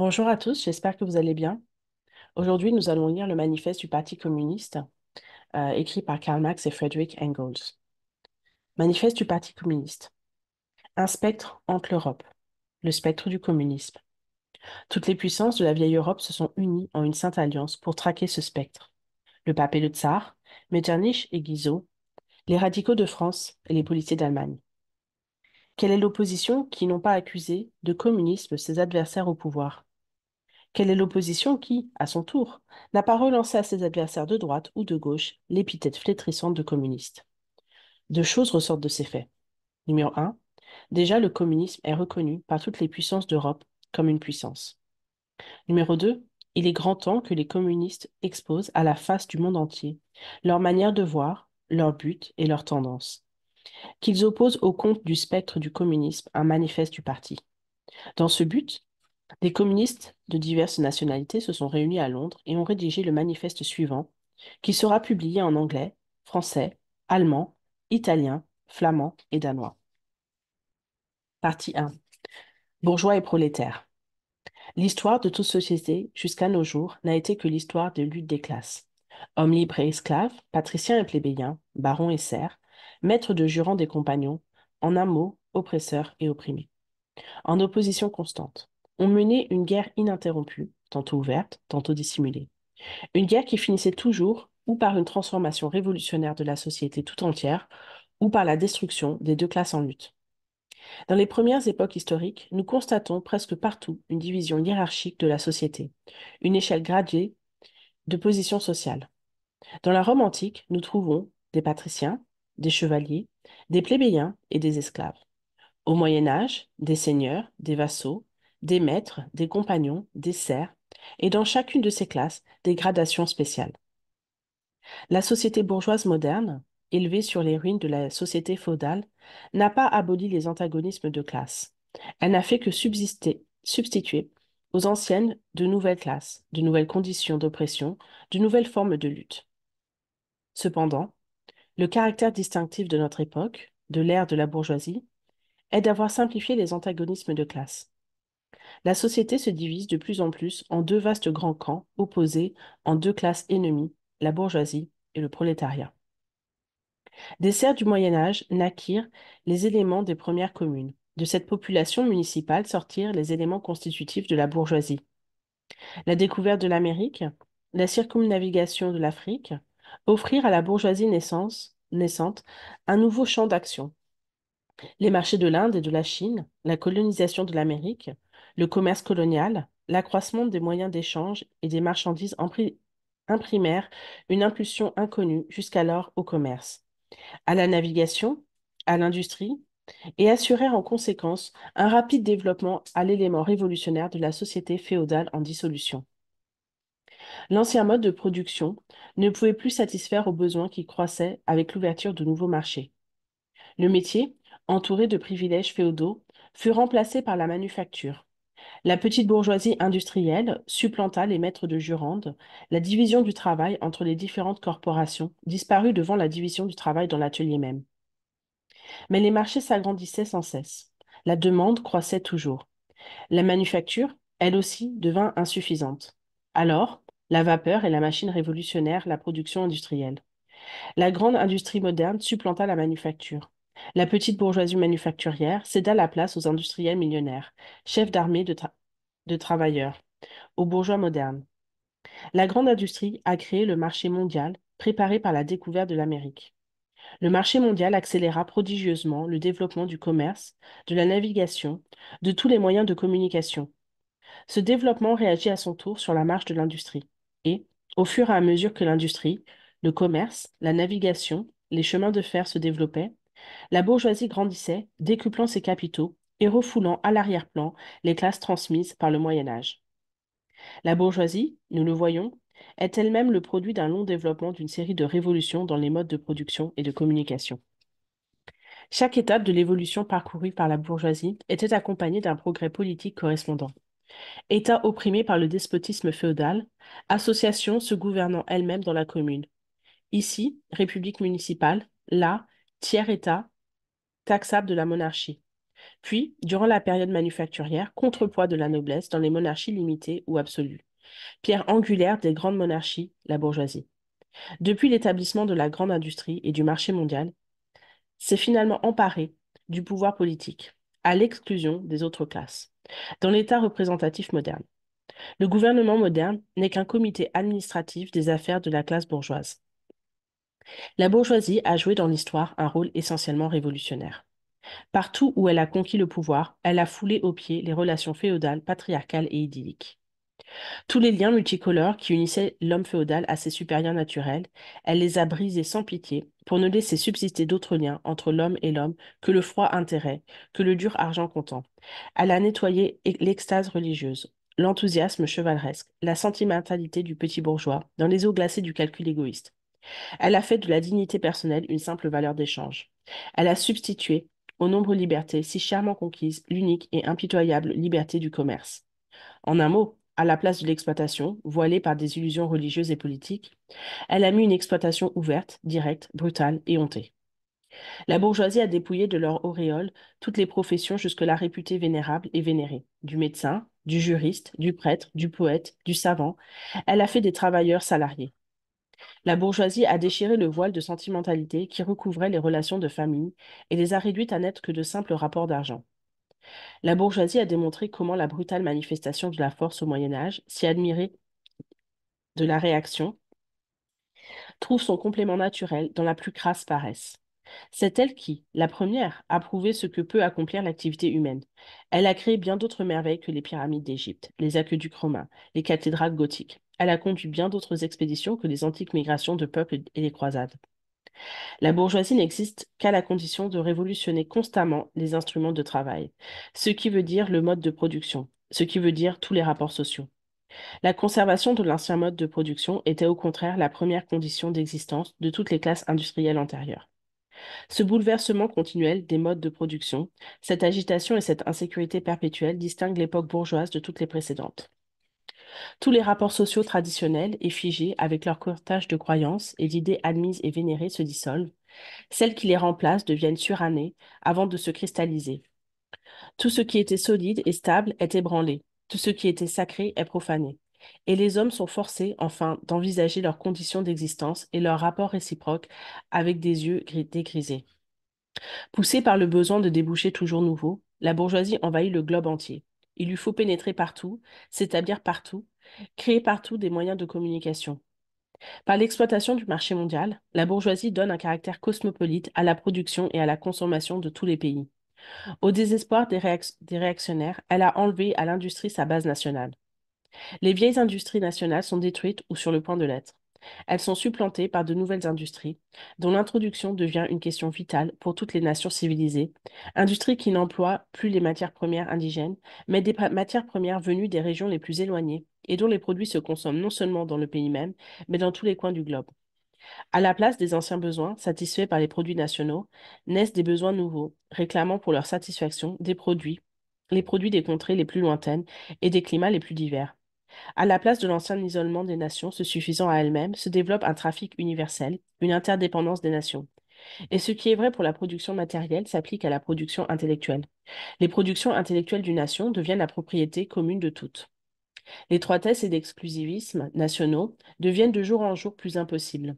Bonjour à tous, j'espère que vous allez bien. Aujourd'hui, nous allons lire le manifeste du Parti communiste, écrit par Karl Marx et Friedrich Engels. Manifeste du Parti communiste. Un spectre hante l'Europe, le spectre du communisme. Toutes les puissances de la vieille Europe se sont unies en une sainte alliance pour traquer ce spectre. Le pape et le tsar, Metternich et Guizot, les radicaux de France et les policiers d'Allemagne. Quelle est l'opposition qui n'ont pas accusé de communisme ses adversaires au pouvoir? Quelle est l'opposition qui, à son tour, n'a pas relancé à ses adversaires de droite ou de gauche l'épithète flétrissante de communiste? Deux choses ressortent de ces faits. Numéro un, déjà le communisme est reconnu par toutes les puissances d'Europe comme une puissance. Numéro 2, il est grand temps que les communistes exposent à la face du monde entier leur manière de voir, leurs buts et leurs tendances. Qu'ils opposent au compte du spectre du communisme un manifeste du parti. Dans ce but, des communistes de diverses nationalités se sont réunis à Londres et ont rédigé le manifeste suivant, qui sera publié en anglais, français, allemand, italien, flamand et danois. Partie 1. Bourgeois et prolétaires. L'histoire de toute société, jusqu'à nos jours, n'a été que l'histoire des luttes des classes. Hommes libres et esclaves, patriciens et plébéiens, barons et serfs, maîtres de jurants des compagnons, en un mot, oppresseurs et opprimés, en opposition constante. On menait une guerre ininterrompue, tantôt ouverte, tantôt dissimulée. Une guerre qui finissait toujours ou par une transformation révolutionnaire de la société tout entière, ou par la destruction des deux classes en lutte. Dans les premières époques historiques, nous constatons presque partout une division hiérarchique de la société, une échelle graduée de positions sociales. Dans la Rome antique, nous trouvons des patriciens, des chevaliers, des plébéiens et des esclaves. Au Moyen Âge, des seigneurs, des vassaux, des maîtres, des compagnons, des serfs, et dans chacune de ces classes, des gradations spéciales. La société bourgeoise moderne, élevée sur les ruines de la société féodale, n'a pas aboli les antagonismes de classe. Elle n'a fait que substituer aux anciennes de nouvelles classes, de nouvelles conditions d'oppression, de nouvelles formes de lutte. Cependant, le caractère distinctif de notre époque, de l'ère de la bourgeoisie, est d'avoir simplifié les antagonismes de classe. La société se divise de plus en plus en deux vastes grands camps opposés en deux classes ennemies, la bourgeoisie et le prolétariat. Des serfs du Moyen Âge naquirent les éléments des premières communes. De cette population municipale sortirent les éléments constitutifs de la bourgeoisie. La découverte de l'Amérique, la circumnavigation de l'Afrique offrirent à la bourgeoisie naissante un nouveau champ d'action. Les marchés de l'Inde et de la Chine, la colonisation de l'Amérique, le commerce colonial, l'accroissement des moyens d'échange et des marchandises imprimèrent une impulsion inconnue jusqu'alors au commerce, à la navigation, à l'industrie, et assurèrent en conséquence un rapide développement à l'élément révolutionnaire de la société féodale en dissolution. L'ancien mode de production ne pouvait plus satisfaire aux besoins qui croissaient avec l'ouverture de nouveaux marchés. Le métier, entouré de privilèges féodaux, fut remplacé par la manufacture. La petite bourgeoisie industrielle supplanta les maîtres de jurande, la division du travail entre les différentes corporations disparut devant la division du travail dans l'atelier même. Mais les marchés s'agrandissaient sans cesse. La demande croissait toujours. La manufacture, elle aussi, devint insuffisante. Alors, la vapeur et la machine révolutionnèrent la production industrielle. La grande industrie moderne supplanta la manufacture. La petite bourgeoisie manufacturière céda la place aux industriels millionnaires, chefs d'armée de travailleurs, aux bourgeois modernes. La grande industrie a créé le marché mondial, préparé par la découverte de l'Amérique. Le marché mondial accéléra prodigieusement le développement du commerce, de la navigation, de tous les moyens de communication. Ce développement réagit à son tour sur la marche de l'industrie. Et, au fur et à mesure que l'industrie, le commerce, la navigation, les chemins de fer se développaient, la bourgeoisie grandissait, décuplant ses capitaux et refoulant à l'arrière-plan les classes transmises par le Moyen Âge. La bourgeoisie, nous le voyons, est elle-même le produit d'un long développement d'une série de révolutions dans les modes de production et de communication. Chaque étape de l'évolution parcourue par la bourgeoisie était accompagnée d'un progrès politique correspondant. État opprimé par le despotisme féodal, association se gouvernant elle-même dans la commune. Ici, république municipale, là, tiers-État, taxable de la monarchie. Puis, durant la période manufacturière, contrepoids de la noblesse dans les monarchies limitées ou absolues. Pierre angulaire des grandes monarchies, la bourgeoisie. Depuis l'établissement de la grande industrie et du marché mondial, s'est finalement emparé du pouvoir politique, à l'exclusion des autres classes. Dans l'État représentatif moderne, le gouvernement moderne n'est qu'un comité administratif des affaires de la classe bourgeoise. La bourgeoisie a joué dans l'histoire un rôle essentiellement révolutionnaire. Partout où elle a conquis le pouvoir, elle a foulé aux pieds les relations féodales, patriarcales et idylliques. Tous les liens multicolores qui unissaient l'homme féodal à ses supérieurs naturels, elle les a brisés sans pitié pour ne laisser subsister d'autres liens entre l'homme et l'homme que le froid intérêt, que le dur argent comptant. Elle a nettoyé l'extase religieuse, l'enthousiasme chevaleresque, la sentimentalité du petit bourgeois dans les eaux glacées du calcul égoïste. Elle a fait de la dignité personnelle une simple valeur d'échange. Elle a substitué aux nombreuses libertés si chèrement conquises l'unique et impitoyable liberté du commerce. En un mot, à la place de l'exploitation, voilée par des illusions religieuses et politiques, elle a mis une exploitation ouverte, directe, brutale et hontée. La bourgeoisie a dépouillé de leur auréole toutes les professions jusque-là réputées vénérables et vénérées, du médecin, du juriste, du prêtre, du poète, du savant. Elle a fait des travailleurs salariés. La bourgeoisie a déchiré le voile de sentimentalité qui recouvrait les relations de famille et les a réduites à n'être que de simples rapports d'argent. La bourgeoisie a démontré comment la brutale manifestation de la force au Moyen Âge, si admirée de la réaction, trouve son complément naturel dans la plus crasse paresse. C'est elle qui, la première, a prouvé ce que peut accomplir l'activité humaine. Elle a créé bien d'autres merveilles que les pyramides d'Égypte, les aqueducs romains, les cathédrales gothiques. Elle a conduit bien d'autres expéditions que les antiques migrations de peuples et les croisades. La bourgeoisie n'existe qu'à la condition de révolutionner constamment les instruments de travail, ce qui veut dire le mode de production, ce qui veut dire tous les rapports sociaux. La conservation de l'ancien mode de production était au contraire la première condition d'existence de toutes les classes industrielles antérieures. Ce bouleversement continuel des modes de production, cette agitation et cette insécurité perpétuelle distinguent l'époque bourgeoise de toutes les précédentes. Tous les rapports sociaux traditionnels et figés avec leur cortège de croyances et d'idées admises et vénérées se dissolvent. Celles qui les remplacent deviennent surannées avant de se cristalliser. Tout ce qui était solide et stable est ébranlé. Tout ce qui était sacré est profané. Et les hommes sont forcés, enfin, d'envisager leurs conditions d'existence et leurs rapports réciproques avec des yeux dégrisés. Poussée par le besoin de débouchés toujours nouveaux, la bourgeoisie envahit le globe entier. Il lui faut pénétrer partout, s'établir partout, créer partout des moyens de communication. Par l'exploitation du marché mondial, la bourgeoisie donne un caractère cosmopolite à la production et à la consommation de tous les pays. Au désespoir des réactionnaires, elle a enlevé à l'industrie sa base nationale. Les vieilles industries nationales sont détruites ou sur le point de l'être. Elles sont supplantées par de nouvelles industries, dont l'introduction devient une question vitale pour toutes les nations civilisées, industries qui n'emploient plus les matières premières indigènes, mais des matières premières venues des régions les plus éloignées et dont les produits se consomment non seulement dans le pays même, mais dans tous les coins du globe. À la place des anciens besoins satisfaits par les produits nationaux, naissent des besoins nouveaux, réclamant pour leur satisfaction des produits, les produits des contrées les plus lointaines et des climats les plus divers. À la place de l'ancien isolement des nations se suffisant à elles-mêmes, se développe un trafic universel, une interdépendance des nations. Et ce qui est vrai pour la production matérielle s'applique à la production intellectuelle. Les productions intellectuelles d'une nation deviennent la propriété commune de toutes. L'étroitesse et l'exclusivisme nationaux deviennent de jour en jour plus impossibles.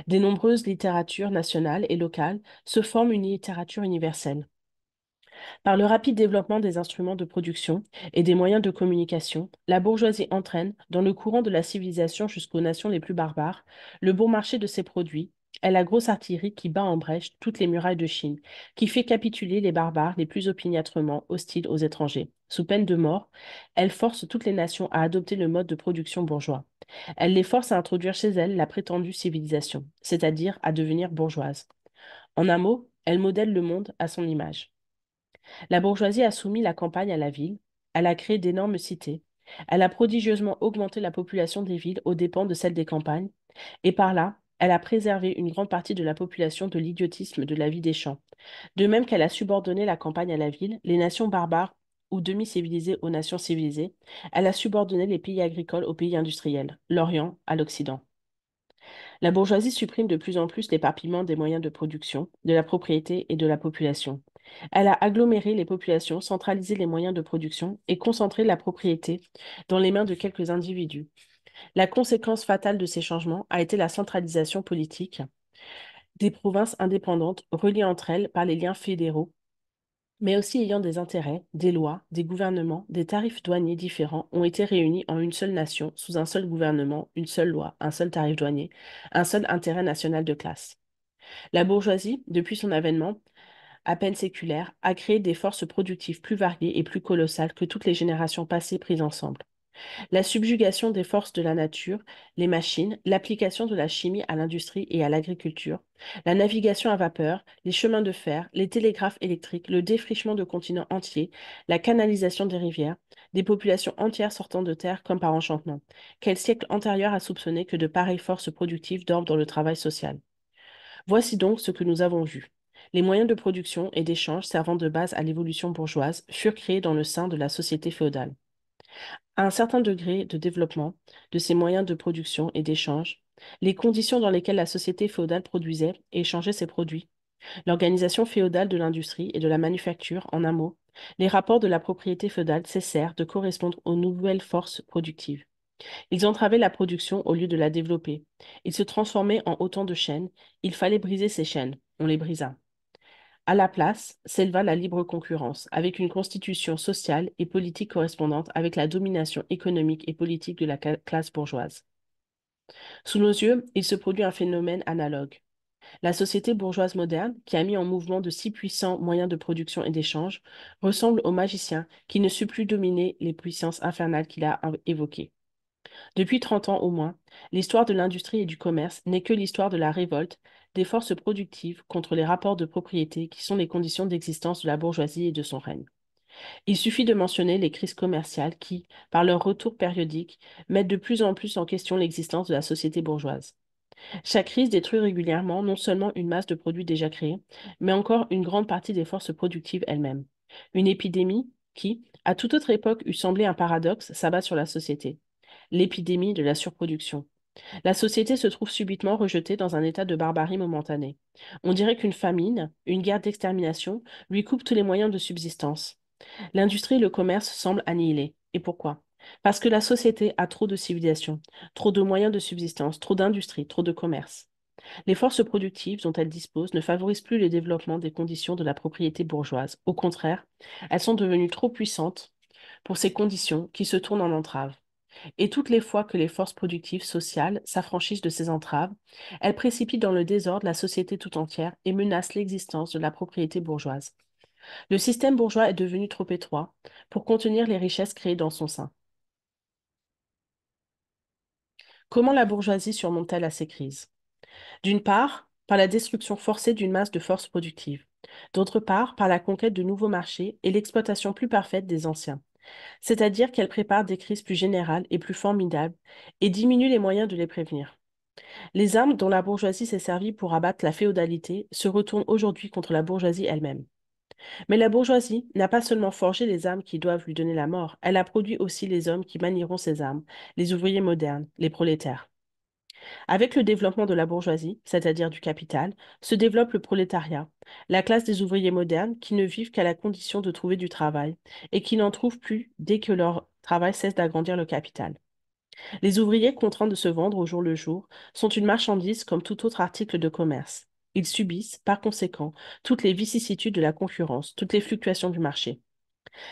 Des nombreuses littératures nationales et locales se forment une littérature universelle. Par le rapide développement des instruments de production et des moyens de communication, la bourgeoisie entraîne, dans le courant de la civilisation jusqu'aux nations les plus barbares, le bon marché de ses produits est la grosse artillerie qui bat en brèche toutes les murailles de Chine, qui fait capituler les barbares les plus opiniâtrement hostiles aux étrangers. Sous peine de mort, elle force toutes les nations à adopter le mode de production bourgeois. Elle les force à introduire chez elles la prétendue civilisation, c'est-à-dire à devenir bourgeoises. En un mot, elle modèle le monde à son image. La bourgeoisie a soumis la campagne à la ville, elle a créé d'énormes cités, elle a prodigieusement augmenté la population des villes aux dépens de celle des campagnes, et par là, elle a préservé une grande partie de la population de l'idiotisme de la vie des champs. De même qu'elle a subordonné la campagne à la ville, les nations barbares ou demi-civilisées aux nations civilisées, elle a subordonné les pays agricoles aux pays industriels, l'Orient à l'Occident. La bourgeoisie supprime de plus en plus l'éparpillement des moyens de production, de la propriété et de la population. Elle a aggloméré les populations, centralisé les moyens de production et concentré la propriété dans les mains de quelques individus. La conséquence fatale de ces changements a été la centralisation politique des provinces indépendantes reliées entre elles par les liens fédéraux, mais aussi ayant des intérêts, des lois, des gouvernements, des tarifs douaniers différents ont été réunis en une seule nation, sous un seul gouvernement, une seule loi, un seul tarif douanier, un seul intérêt national de classe. La bourgeoisie, depuis son avènement, à peine séculaire, a créé des forces productives plus variées et plus colossales que toutes les générations passées prises ensemble. La subjugation des forces de la nature, les machines, l'application de la chimie à l'industrie et à l'agriculture, la navigation à vapeur, les chemins de fer, les télégraphes électriques, le défrichement de continents entiers, la canalisation des rivières, des populations entières sortant de terre comme par enchantement. Quel siècle antérieur a soupçonné que de pareilles forces productives dorment dans le travail social? Voici donc ce que nous avons vu. Les moyens de production et d'échange servant de base à l'évolution bourgeoise furent créés dans le sein de la société féodale. À un certain degré de développement de ces moyens de production et d'échange, les conditions dans lesquelles la société féodale produisait et échangeait ses produits, l'organisation féodale de l'industrie et de la manufacture, en un mot, les rapports de la propriété féodale cessèrent de correspondre aux nouvelles forces productives. Ils entravaient la production au lieu de la développer. Ils se transformaient en autant de chaînes. Il fallait briser ces chaînes. On les brisa. À la place s'éleva la libre concurrence, avec une constitution sociale et politique correspondante avec la domination économique et politique de la classe bourgeoise. Sous nos yeux, il se produit un phénomène analogue. La société bourgeoise moderne, qui a mis en mouvement de si puissants moyens de production et d'échange, ressemble au magicien qui ne sut plus dominer les puissances infernales qu'il a évoquées. Depuis 30 ans au moins, l'histoire de l'industrie et du commerce n'est que l'histoire de la révolte des forces productives contre les rapports de propriété qui sont les conditions d'existence de la bourgeoisie et de son règne. Il suffit de mentionner les crises commerciales qui, par leur retour périodique, mettent de plus en plus en question l'existence de la société bourgeoise. Chaque crise détruit régulièrement non seulement une masse de produits déjà créés, mais encore une grande partie des forces productives elles-mêmes. Une épidémie qui, à toute autre époque, eût semblé un paradoxe, s'abat sur la société. L'épidémie de la surproduction. La société se trouve subitement rejetée dans un état de barbarie momentanée. On dirait qu'une famine, une guerre d'extermination, lui coupe tous les moyens de subsistance. L'industrie et le commerce semblent annihilés. Et pourquoi? Parce que la société a trop de civilisation, trop de moyens de subsistance, trop d'industrie, trop de commerce. Les forces productives dont elle dispose ne favorisent plus le développement des conditions de la propriété bourgeoise. Au contraire, elles sont devenues trop puissantes pour ces conditions qui se tournent en entrave. Et toutes les fois que les forces productives sociales s'affranchissent de ces entraves, elles précipitent dans le désordre la société tout entière et menacent l'existence de la propriété bourgeoise. Le système bourgeois est devenu trop étroit pour contenir les richesses créées dans son sein. Comment la bourgeoisie surmonte-t-elle à ces crises? D'une part, par la destruction forcée d'une masse de forces productives. D'autre part, par la conquête de nouveaux marchés et l'exploitation plus parfaite des anciens. C'est-à-dire qu'elle prépare des crises plus générales et plus formidables et diminue les moyens de les prévenir. Les armes dont la bourgeoisie s'est servie pour abattre la féodalité se retournent aujourd'hui contre la bourgeoisie elle-même. Mais la bourgeoisie n'a pas seulement forgé les armes qui doivent lui donner la mort, elle a produit aussi les hommes qui manieront ces armes, les ouvriers modernes, les prolétaires. Avec le développement de la bourgeoisie, c'est-à-dire du capital, se développe le prolétariat, la classe des ouvriers modernes qui ne vivent qu'à la condition de trouver du travail et qui n'en trouvent plus dès que leur travail cesse d'agrandir le capital. Les ouvriers contraints de se vendre au jour le jour sont une marchandise comme tout autre article de commerce. Ils subissent, par conséquent, toutes les vicissitudes de la concurrence, toutes les fluctuations du marché.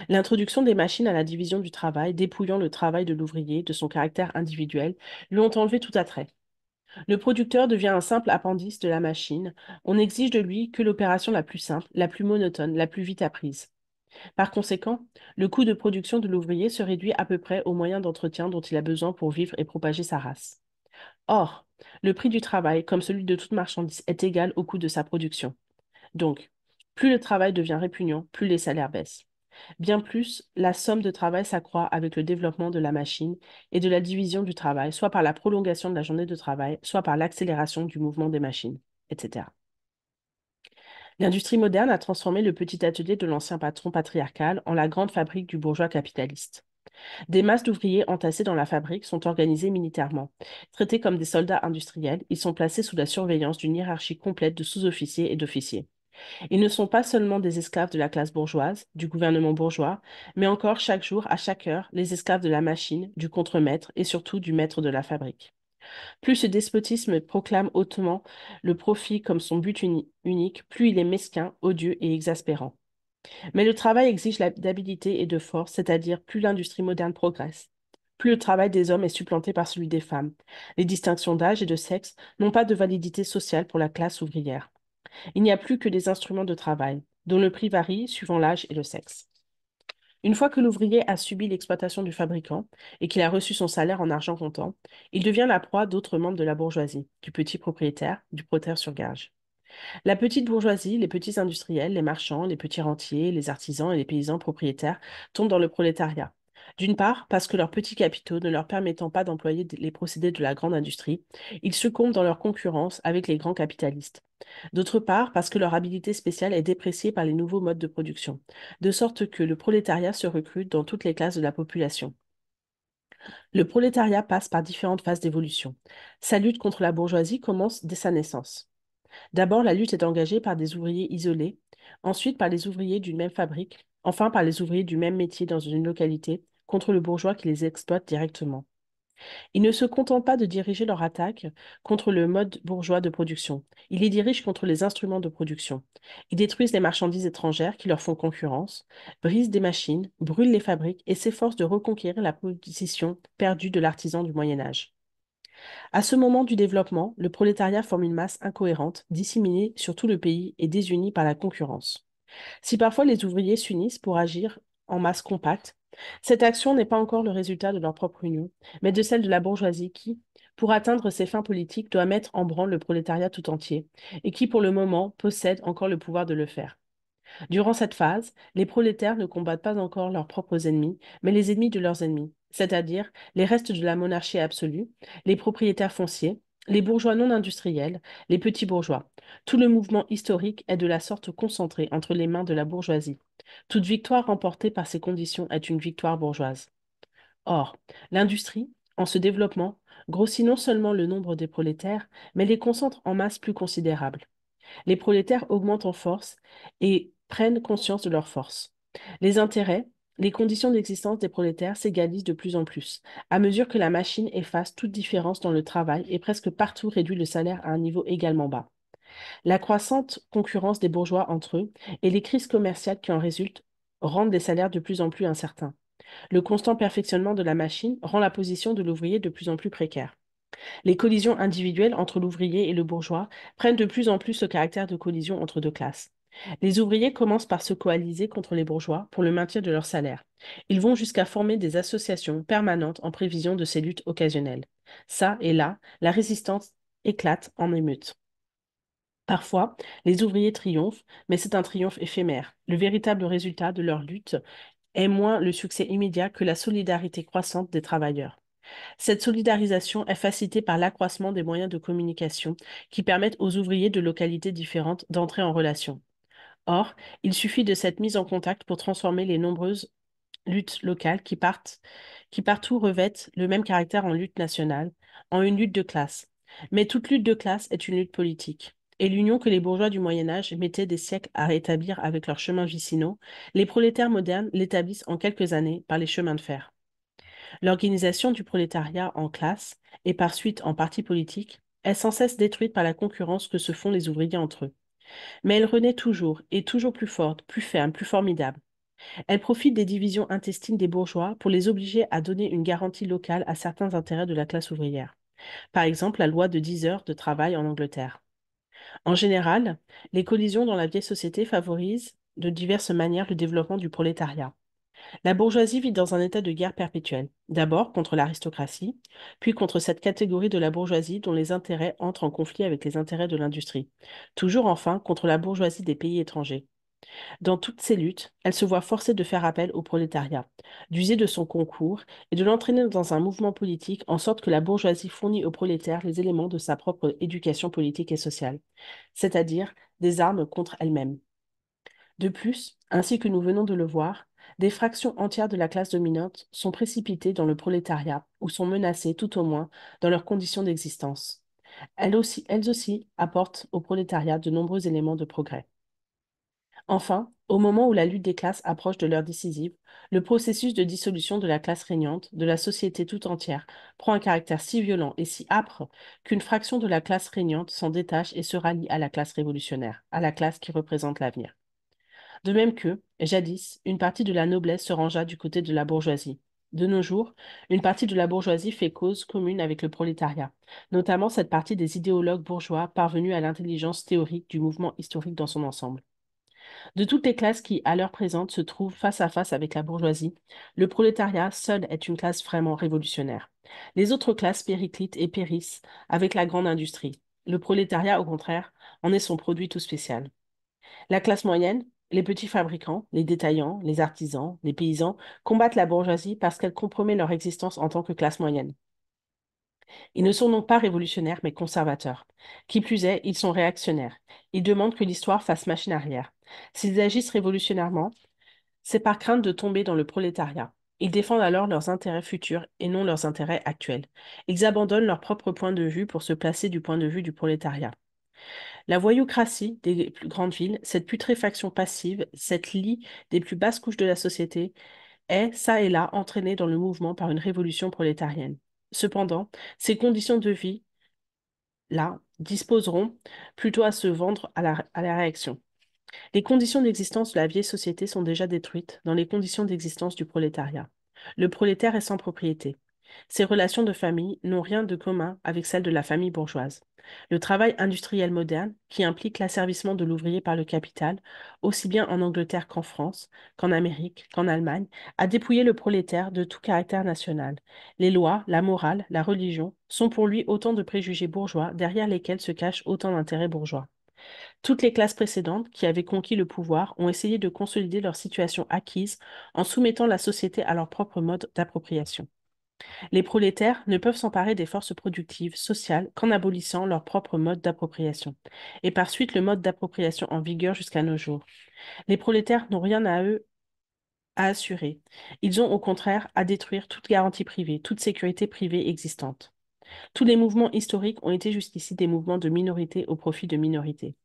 L'introduction des machines à la division du travail, dépouillant le travail de l'ouvrier de son caractère individuel, lui ont enlevé tout attrait. Le producteur devient un simple appendice de la machine. On exige de lui que l'opération la plus simple, la plus monotone, la plus vite apprise. Par conséquent, le coût de production de l'ouvrier se réduit à peu près aux moyens d'entretien dont il a besoin pour vivre et propager sa race. Or, le prix du travail, comme celui de toute marchandise, est égal au coût de sa production. Donc, plus le travail devient répugnant, plus les salaires baissent. Bien plus, la somme de travail s'accroît avec le développement de la machine et de la division du travail, soit par la prolongation de la journée de travail, soit par l'accélération du mouvement des machines, etc. L'industrie moderne a transformé le petit atelier de l'ancien patron patriarcal en la grande fabrique du bourgeois capitaliste. Des masses d'ouvriers entassés dans la fabrique sont organisés militairement. Traités comme des soldats industriels, ils sont placés sous la surveillance d'une hiérarchie complète de sous-officiers et d'officiers. Ils ne sont pas seulement des esclaves de la classe bourgeoise, du gouvernement bourgeois, mais encore chaque jour, à chaque heure, les esclaves de la machine, du contremaître et surtout du maître de la fabrique. Plus ce despotisme proclame hautement le profit comme son but unique, plus il est mesquin, odieux et exaspérant. Mais le travail exige d'habilité et de force, c'est-à-dire plus l'industrie moderne progresse, plus le travail des hommes est supplanté par celui des femmes. Les distinctions d'âge et de sexe n'ont pas de validité sociale pour la classe ouvrière. Il n'y a plus que des instruments de travail, dont le prix varie suivant l'âge et le sexe. Une fois que l'ouvrier a subi l'exploitation du fabricant et qu'il a reçu son salaire en argent comptant, il devient la proie d'autres membres de la bourgeoisie, du petit propriétaire, du propriétaire sur gage. La petite bourgeoisie, les petits industriels, les marchands, les petits rentiers, les artisans et les paysans propriétaires tombent dans le prolétariat. D'une part, parce que leurs petits capitaux ne leur permettant pas d'employer les procédés de la grande industrie, ils succombent dans leur concurrence avec les grands capitalistes. D'autre part, parce que leur habilité spéciale est dépréciée par les nouveaux modes de production, de sorte que le prolétariat se recrute dans toutes les classes de la population. Le prolétariat passe par différentes phases d'évolution. Sa lutte contre la bourgeoisie commence dès sa naissance. D'abord, la lutte est engagée par des ouvriers isolés, ensuite par les ouvriers d'une même fabrique, enfin par les ouvriers du même métier dans une localité, contre le bourgeois qui les exploite directement. Ils ne se contentent pas de diriger leur attaque contre le mode bourgeois de production. Ils les dirigent contre les instruments de production. Ils détruisent les marchandises étrangères qui leur font concurrence, brisent des machines, brûlent les fabriques et s'efforcent de reconquérir la position perdue de l'artisan du Moyen Âge. À ce moment du développement, le prolétariat forme une masse incohérente, disséminée sur tout le pays et désunie par la concurrence. Si parfois les ouvriers s'unissent pour agir en masse compacte, cette action n'est pas encore le résultat de leur propre union, mais de celle de la bourgeoisie qui, pour atteindre ses fins politiques, doit mettre en branle le prolétariat tout entier, et qui, pour le moment, possède encore le pouvoir de le faire. Durant cette phase, les prolétaires ne combattent pas encore leurs propres ennemis, mais les ennemis de leurs ennemis, c'est-à-dire les restes de la monarchie absolue, les propriétaires fonciers, les bourgeois non industriels, les petits bourgeois. Tout le mouvement historique est de la sorte concentré entre les mains de la bourgeoisie. Toute victoire remportée par ces conditions est une victoire bourgeoise. Or, l'industrie, en se développement, grossit non seulement le nombre des prolétaires, mais les concentre en masse plus considérables. Les prolétaires augmentent en force et prennent conscience de leur force. Les intérêts, les conditions d'existence des prolétaires s'égalisent de plus en plus, à mesure que la machine efface toute différence dans le travail et presque partout réduit le salaire à un niveau également bas. La croissante concurrence des bourgeois entre eux et les crises commerciales qui en résultent rendent les salaires de plus en plus incertains. Le constant perfectionnement de la machine rend la position de l'ouvrier de plus en plus précaire. Les collisions individuelles entre l'ouvrier et le bourgeois prennent de plus en plus ce caractère de collision entre deux classes. Les ouvriers commencent par se coaliser contre les bourgeois pour le maintien de leur salaire. Ils vont jusqu'à former des associations permanentes en prévision de ces luttes occasionnelles. Ça et là, la résistance éclate en émeute. Parfois, les ouvriers triomphent, mais c'est un triomphe éphémère. Le véritable résultat de leur lutte est moins le succès immédiat que la solidarité croissante des travailleurs. Cette solidarisation est facilitée par l'accroissement des moyens de communication qui permettent aux ouvriers de localités différentes d'entrer en relation. Or, il suffit de cette mise en contact pour transformer les nombreuses luttes locales qui partout revêtent le même caractère en lutte nationale, en une lutte de classe. Mais toute lutte de classe est une lutte politique. Et l'union que les bourgeois du Moyen Âge mettaient des siècles à rétablir avec leurs chemins vicinaux, les prolétaires modernes l'établissent en quelques années par les chemins de fer. L'organisation du prolétariat en classe, et par suite en parti politique, est sans cesse détruite par la concurrence que se font les ouvriers entre eux. Mais elle renaît toujours, et toujours plus forte, plus ferme, plus formidable. Elle profite des divisions intestines des bourgeois pour les obliger à donner une garantie locale à certains intérêts de la classe ouvrière. Par exemple, la loi de 10 heures de travail en Angleterre. En général, les collisions dans la vieille société favorisent de diverses manières le développement du prolétariat. La bourgeoisie vit dans un état de guerre perpétuelle, d'abord contre l'aristocratie, puis contre cette catégorie de la bourgeoisie dont les intérêts entrent en conflit avec les intérêts de l'industrie, toujours enfin contre la bourgeoisie des pays étrangers. Dans toutes ces luttes, elle se voit forcée de faire appel au prolétariat, d'user de son concours et de l'entraîner dans un mouvement politique en sorte que la bourgeoisie fournit aux prolétaires les éléments de sa propre éducation politique et sociale, c'est-à-dire des armes contre elle-même. De plus, ainsi que nous venons de le voir, des fractions entières de la classe dominante sont précipitées dans le prolétariat ou sont menacées tout au moins dans leurs conditions d'existence. Elles aussi apportent au prolétariat de nombreux éléments de progrès. Enfin, au moment où la lutte des classes approche de l'heure décisive, le processus de dissolution de la classe régnante, de la société tout entière, prend un caractère si violent et si âpre qu'une fraction de la classe régnante s'en détache et se rallie à la classe révolutionnaire, à la classe qui représente l'avenir. De même que, jadis, une partie de la noblesse se rangea du côté de la bourgeoisie. De nos jours, une partie de la bourgeoisie fait cause commune avec le prolétariat, notamment cette partie des idéologues bourgeois parvenus à l'intelligence théorique du mouvement historique dans son ensemble. De toutes les classes qui, à l'heure présente, se trouvent face à face avec la bourgeoisie, le prolétariat seul est une classe vraiment révolutionnaire. Les autres classes périclitent et périssent avec la grande industrie. Le prolétariat, au contraire, en est son produit tout spécial. La classe moyenne, les petits fabricants, les détaillants, les artisans, les paysans, combattent la bourgeoisie parce qu'elle compromet leur existence en tant que classe moyenne. Ils ne sont donc pas révolutionnaires, mais conservateurs. Qui plus est, ils sont réactionnaires. Ils demandent que l'histoire fasse machine arrière. S'ils agissent révolutionnairement, c'est par crainte de tomber dans le prolétariat. Ils défendent alors leurs intérêts futurs et non leurs intérêts actuels. Ils abandonnent leur propre point de vue pour se placer du point de vue du prolétariat. La voyoucratie des plus grandes villes, cette putréfaction passive, cette lie des plus basses couches de la société, est, ça et là, entraînée dans le mouvement par une révolution prolétarienne. Cependant, ces conditions de vie, là, disposeront plutôt à se vendre à la réaction. Les conditions d'existence de la vieille société sont déjà détruites dans les conditions d'existence du prolétariat. Le prolétaire est sans propriété. Ses relations de famille n'ont rien de commun avec celles de la famille bourgeoise. Le travail industriel moderne, qui implique l'asservissement de l'ouvrier par le capital, aussi bien en Angleterre qu'en France, qu'en Amérique, qu'en Allemagne, a dépouillé le prolétaire de tout caractère national. Les lois, la morale, la religion sont pour lui autant de préjugés bourgeois derrière lesquels se cachent autant d'intérêts bourgeois. Toutes les classes précédentes qui avaient conquis le pouvoir ont essayé de consolider leur situation acquise en soumettant la société à leur propre mode d'appropriation. Les prolétaires ne peuvent s'emparer des forces productives sociales qu'en abolissant leur propre mode d'appropriation, et par suite le mode d'appropriation en vigueur jusqu'à nos jours. Les prolétaires n'ont rien à eux à assurer. Ils ont au contraire à détruire toute garantie privée, toute sécurité privée existante. Tous les mouvements historiques ont été jusqu'ici des mouvements de minorité au profit de minorités.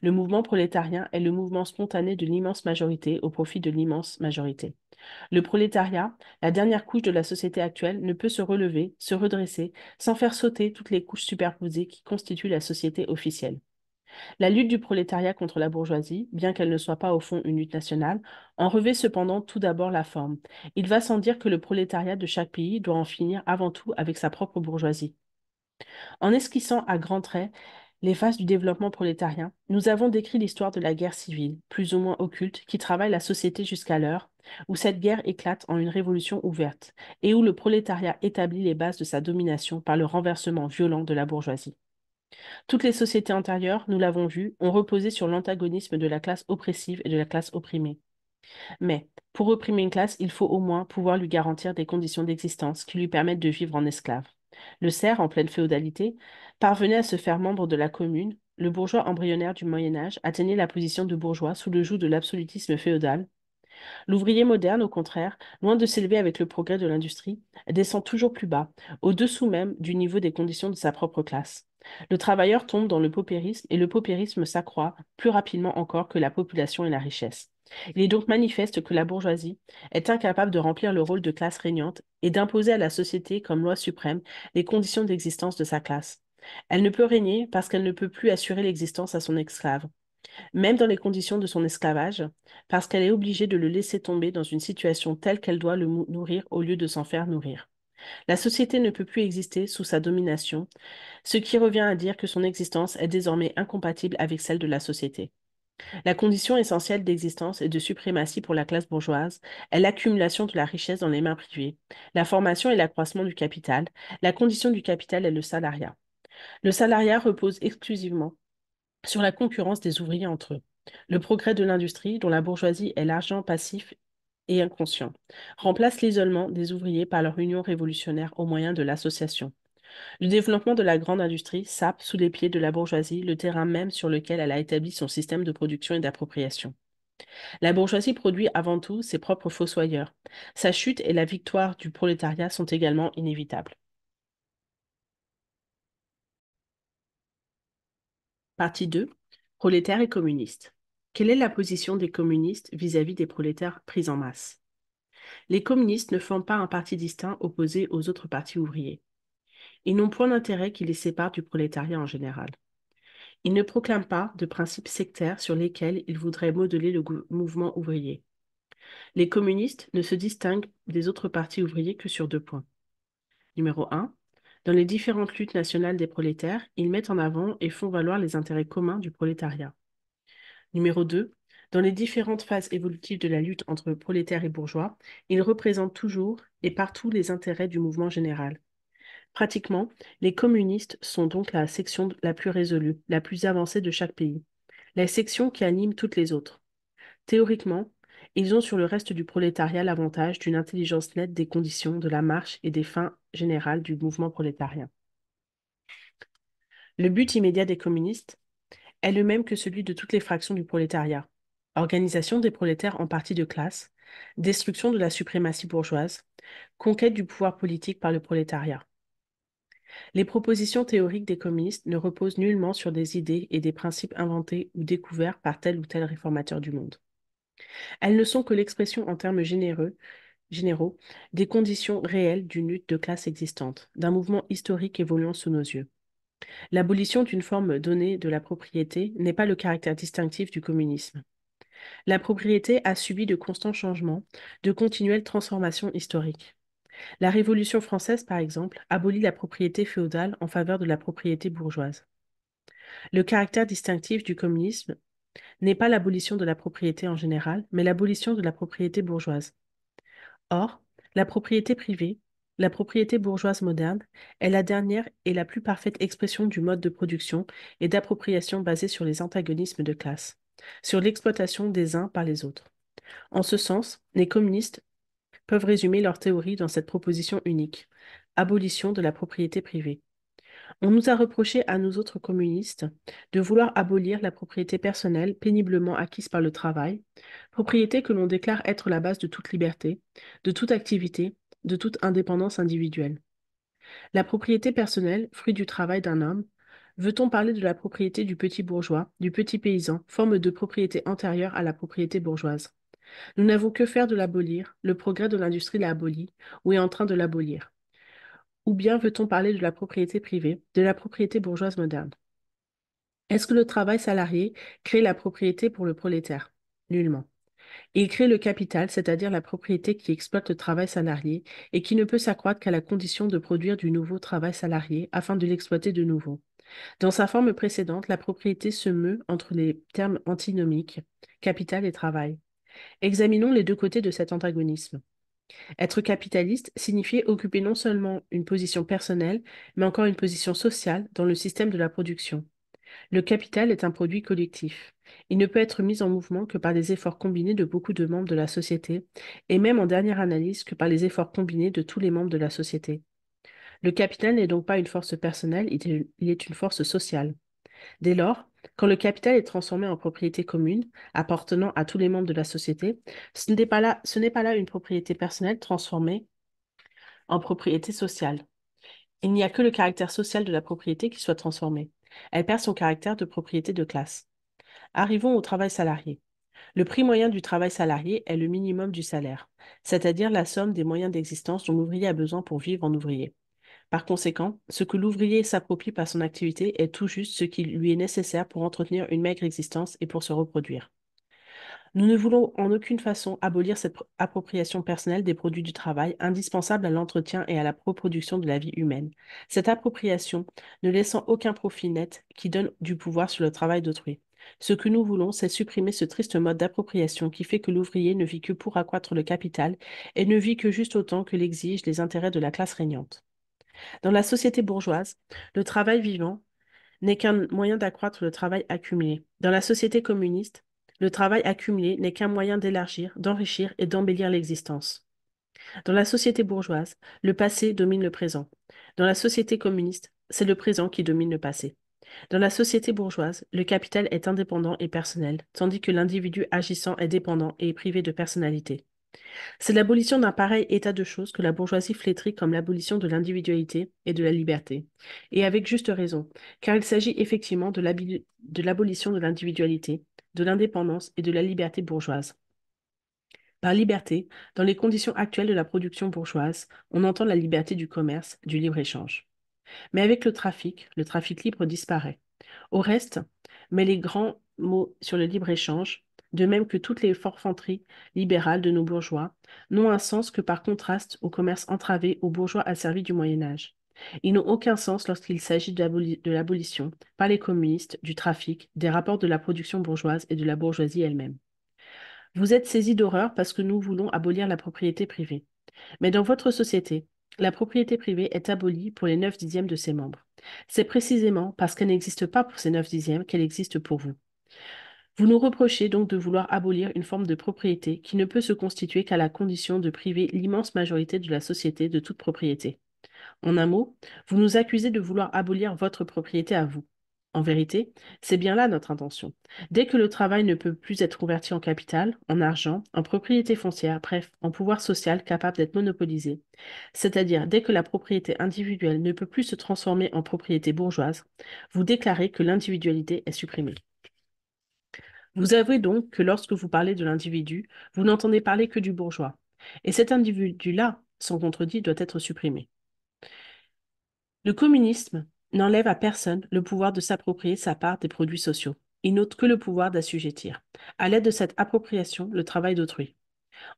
Le mouvement prolétarien est le mouvement spontané de l'immense majorité au profit de l'immense majorité. Le prolétariat, la dernière couche de la société actuelle, ne peut se relever, se redresser, sans faire sauter toutes les couches superposées qui constituent la société officielle. La lutte du prolétariat contre la bourgeoisie, bien qu'elle ne soit pas au fond une lutte nationale, en revêt cependant tout d'abord la forme. Il va sans dire que le prolétariat de chaque pays doit en finir avant tout avec sa propre bourgeoisie. En esquissant à grands traits les phases du développement prolétarien, nous avons décrit l'histoire de la guerre civile, plus ou moins occulte, qui travaille la société jusqu'à l'heure où cette guerre éclate en une révolution ouverte et où le prolétariat établit les bases de sa domination par le renversement violent de la bourgeoisie. Toutes les sociétés antérieures, nous l'avons vu, ont reposé sur l'antagonisme de la classe oppressive et de la classe opprimée. Mais, pour opprimer une classe, il faut au moins pouvoir lui garantir des conditions d'existence qui lui permettent de vivre en esclave. Le serf, en pleine féodalité, parvenait à se faire membre de la commune. Le bourgeois embryonnaire du Moyen Âge atteignait la position de bourgeois sous le joug de l'absolutisme féodal. L'ouvrier moderne, au contraire, loin de s'élever avec le progrès de l'industrie, descend toujours plus bas, au-dessous même du niveau des conditions de sa propre classe. Le travailleur tombe dans le paupérisme et le paupérisme s'accroît plus rapidement encore que la population et la richesse. Il est donc manifeste que la bourgeoisie est incapable de remplir le rôle de classe régnante et d'imposer à la société comme loi suprême les conditions d'existence de sa classe. Elle ne peut régner parce qu'elle ne peut plus assurer l'existence à son esclave même dans les conditions de son esclavage, parce qu'elle est obligée de le laisser tomber dans une situation telle qu'elle doit le nourrir au lieu de s'en faire nourrir. La société ne peut plus exister sous sa domination, ce qui revient à dire que son existence est désormais incompatible avec celle de la société. La condition essentielle d'existence et de suprématie pour la classe bourgeoise est l'accumulation de la richesse dans les mains privées, la formation et l'accroissement du capital. La condition du capital est le salariat. Le salariat repose exclusivement sur la concurrence des ouvriers entre eux. Le progrès de l'industrie, dont la bourgeoisie est l'argent passif et inconscient, remplace l'isolement des ouvriers par leur union révolutionnaire au moyen de l'association. Le développement de la grande industrie sape sous les pieds de la bourgeoisie le terrain même sur lequel elle a établi son système de production et d'appropriation. La bourgeoisie produit avant tout ses propres fossoyeurs. Sa chute et la victoire du prolétariat sont également inévitables. Partie 2. Prolétaires et communistes. Quelle est la position des communistes vis-à-vis des prolétaires pris en masse? Les communistes ne forment pas un parti distinct opposé aux autres partis ouvriers. Ils n'ont point d'intérêt qui les sépare du prolétariat en général. Ils ne proclament pas de principes sectaires sur lesquels ils voudraient modeler le mouvement ouvrier. Les communistes ne se distinguent des autres partis ouvriers que sur deux points. Numéro 1. Dans les différentes luttes nationales des prolétaires, ils mettent en avant et font valoir les intérêts communs du prolétariat. Numéro 2. Dans les différentes phases évolutives de la lutte entre prolétaires et bourgeois, ils représentent toujours et partout les intérêts du mouvement général. Pratiquement, les communistes sont donc la section la plus résolue, la plus avancée de chaque pays, la section qui anime toutes les autres. Théoriquement, ils ont sur le reste du prolétariat l'avantage d'une intelligence nette des conditions de la marche et des fins générales du mouvement prolétarien. Le but immédiat des communistes est le même que celui de toutes les fractions du prolétariat. Organisation des prolétaires en partis de classe, destruction de la suprématie bourgeoise, conquête du pouvoir politique par le prolétariat. Les propositions théoriques des communistes ne reposent nullement sur des idées et des principes inventés ou découverts par tel ou tel réformateur du monde. Elles ne sont que l'expression en termes généraux des conditions réelles d'une lutte de classe existante, d'un mouvement historique évoluant sous nos yeux. L'abolition d'une forme donnée de la propriété n'est pas le caractère distinctif du communisme. La propriété a subi de constants changements, de continuelles transformations historiques. La Révolution française, par exemple, abolit la propriété féodale en faveur de la propriété bourgeoise. Le caractère distinctif du communisme n'est pas l'abolition de la propriété en général, mais l'abolition de la propriété bourgeoise. Or, la propriété privée, la propriété bourgeoise moderne, est la dernière et la plus parfaite expression du mode de production et d'appropriation basé sur les antagonismes de classe, sur l'exploitation des uns par les autres. En ce sens, les communistes peuvent résumer leur théorie dans cette proposition unique, abolition de la propriété privée. On nous a reproché à nous autres communistes de vouloir abolir la propriété personnelle péniblement acquise par le travail, propriété que l'on déclare être la base de toute liberté, de toute activité, de toute indépendance individuelle. La propriété personnelle, fruit du travail d'un homme, veut-on parler de la propriété du petit bourgeois, du petit paysan, forme de propriété antérieure à la propriété bourgeoise? Nous n'avons que faire de l'abolir, le progrès de l'industrie l'a aboli, ou est en train de l'abolir. Ou bien veut-on parler de la propriété privée, de la propriété bourgeoise moderne? Est-ce que le travail salarié crée la propriété pour le prolétaire? Nullement. Il crée le capital, c'est-à-dire la propriété qui exploite le travail salarié et qui ne peut s'accroître qu'à la condition de produire du nouveau travail salarié afin de l'exploiter de nouveau. Dans sa forme précédente, la propriété se meut entre les termes antinomiques, capital et travail. Examinons les deux côtés de cet antagonisme. Être capitaliste signifiait occuper non seulement une position personnelle, mais encore une position sociale dans le système de la production. Le capital est un produit collectif. Il ne peut être mis en mouvement que par les efforts combinés de beaucoup de membres de la société, et même en dernière analyse que par les efforts combinés de tous les membres de la société. Le capital n'est donc pas une force personnelle, il est une force sociale. Dès lors, quand le capital est transformé en propriété commune, appartenant à tous les membres de la société, ce n'est pas là une propriété personnelle transformée en propriété sociale. Il n'y a que le caractère social de la propriété qui soit transformé. Elle perd son caractère de propriété de classe. Arrivons au travail salarié. Le prix moyen du travail salarié est le minimum du salaire, c'est-à-dire la somme des moyens d'existence dont l'ouvrier a besoin pour vivre en ouvrier. Par conséquent, ce que l'ouvrier s'approprie par son activité est tout juste ce qui lui est nécessaire pour entretenir une maigre existence et pour se reproduire. Nous ne voulons en aucune façon abolir cette appropriation personnelle des produits du travail, indispensable à l'entretien et à la reproduction de la vie humaine. Cette appropriation ne laissant aucun profit net qui donne du pouvoir sur le travail d'autrui. Ce que nous voulons, c'est supprimer ce triste mode d'appropriation qui fait que l'ouvrier ne vit que pour accroître le capital et ne vit que juste autant que l'exigent les intérêts de la classe régnante. Dans la société bourgeoise, le travail vivant n'est qu'un moyen d'accroître le travail accumulé. Dans la société communiste, le travail accumulé n'est qu'un moyen d'élargir, d'enrichir et d'embellir l'existence. Dans la société bourgeoise, le passé domine le présent. Dans la société communiste, c'est le présent qui domine le passé. Dans la société bourgeoise, le capital est indépendant et personnel, tandis que l'individu agissant est dépendant et est privé de personnalité. C'est l'abolition d'un pareil état de choses que la bourgeoisie flétrit comme l'abolition de l'individualité et de la liberté. Et avec juste raison, car il s'agit effectivement de l'abolition de l'individualité, de l'indépendance et de la liberté bourgeoise. Par liberté, dans les conditions actuelles de la production bourgeoise, on entend la liberté du commerce, du libre-échange. Mais avec le trafic libre disparaît. Au reste, mais les grands mots sur le libre-échange, de même que toutes les forfanteries libérales de nos bourgeois, n'ont un sens que par contraste au commerce entravé aux bourgeois asservis du Moyen Âge. Ils n'ont aucun sens lorsqu'il s'agit de l'abolition, par les communistes, du trafic, des rapports de la production bourgeoise et de la bourgeoisie elle-même. Vous êtes saisis d'horreur parce que nous voulons abolir la propriété privée. Mais dans votre société, la propriété privée est abolie pour les 9/10 de ses membres. C'est précisément parce qu'elle n'existe pas pour ces 9/10 qu'elle existe pour vous. Vous nous reprochez donc de vouloir abolir une forme de propriété qui ne peut se constituer qu'à la condition de priver l'immense majorité de la société de toute propriété. En un mot, vous nous accusez de vouloir abolir votre propriété à vous. En vérité, c'est bien là notre intention. Dès que le travail ne peut plus être converti en capital, en argent, en propriété foncière, bref, en pouvoir social capable d'être monopolisé, c'est-à-dire dès que la propriété individuelle ne peut plus se transformer en propriété bourgeoise, vous déclarez que l'individualité est supprimée. Vous avouez donc que lorsque vous parlez de l'individu, vous n'entendez parler que du bourgeois. Et cet individu-là, sans contredit, doit être supprimé. Le communisme n'enlève à personne le pouvoir de s'approprier sa part des produits sociaux. Il n'ôte que le pouvoir d'assujettir, à l'aide de cette appropriation, le travail d'autrui.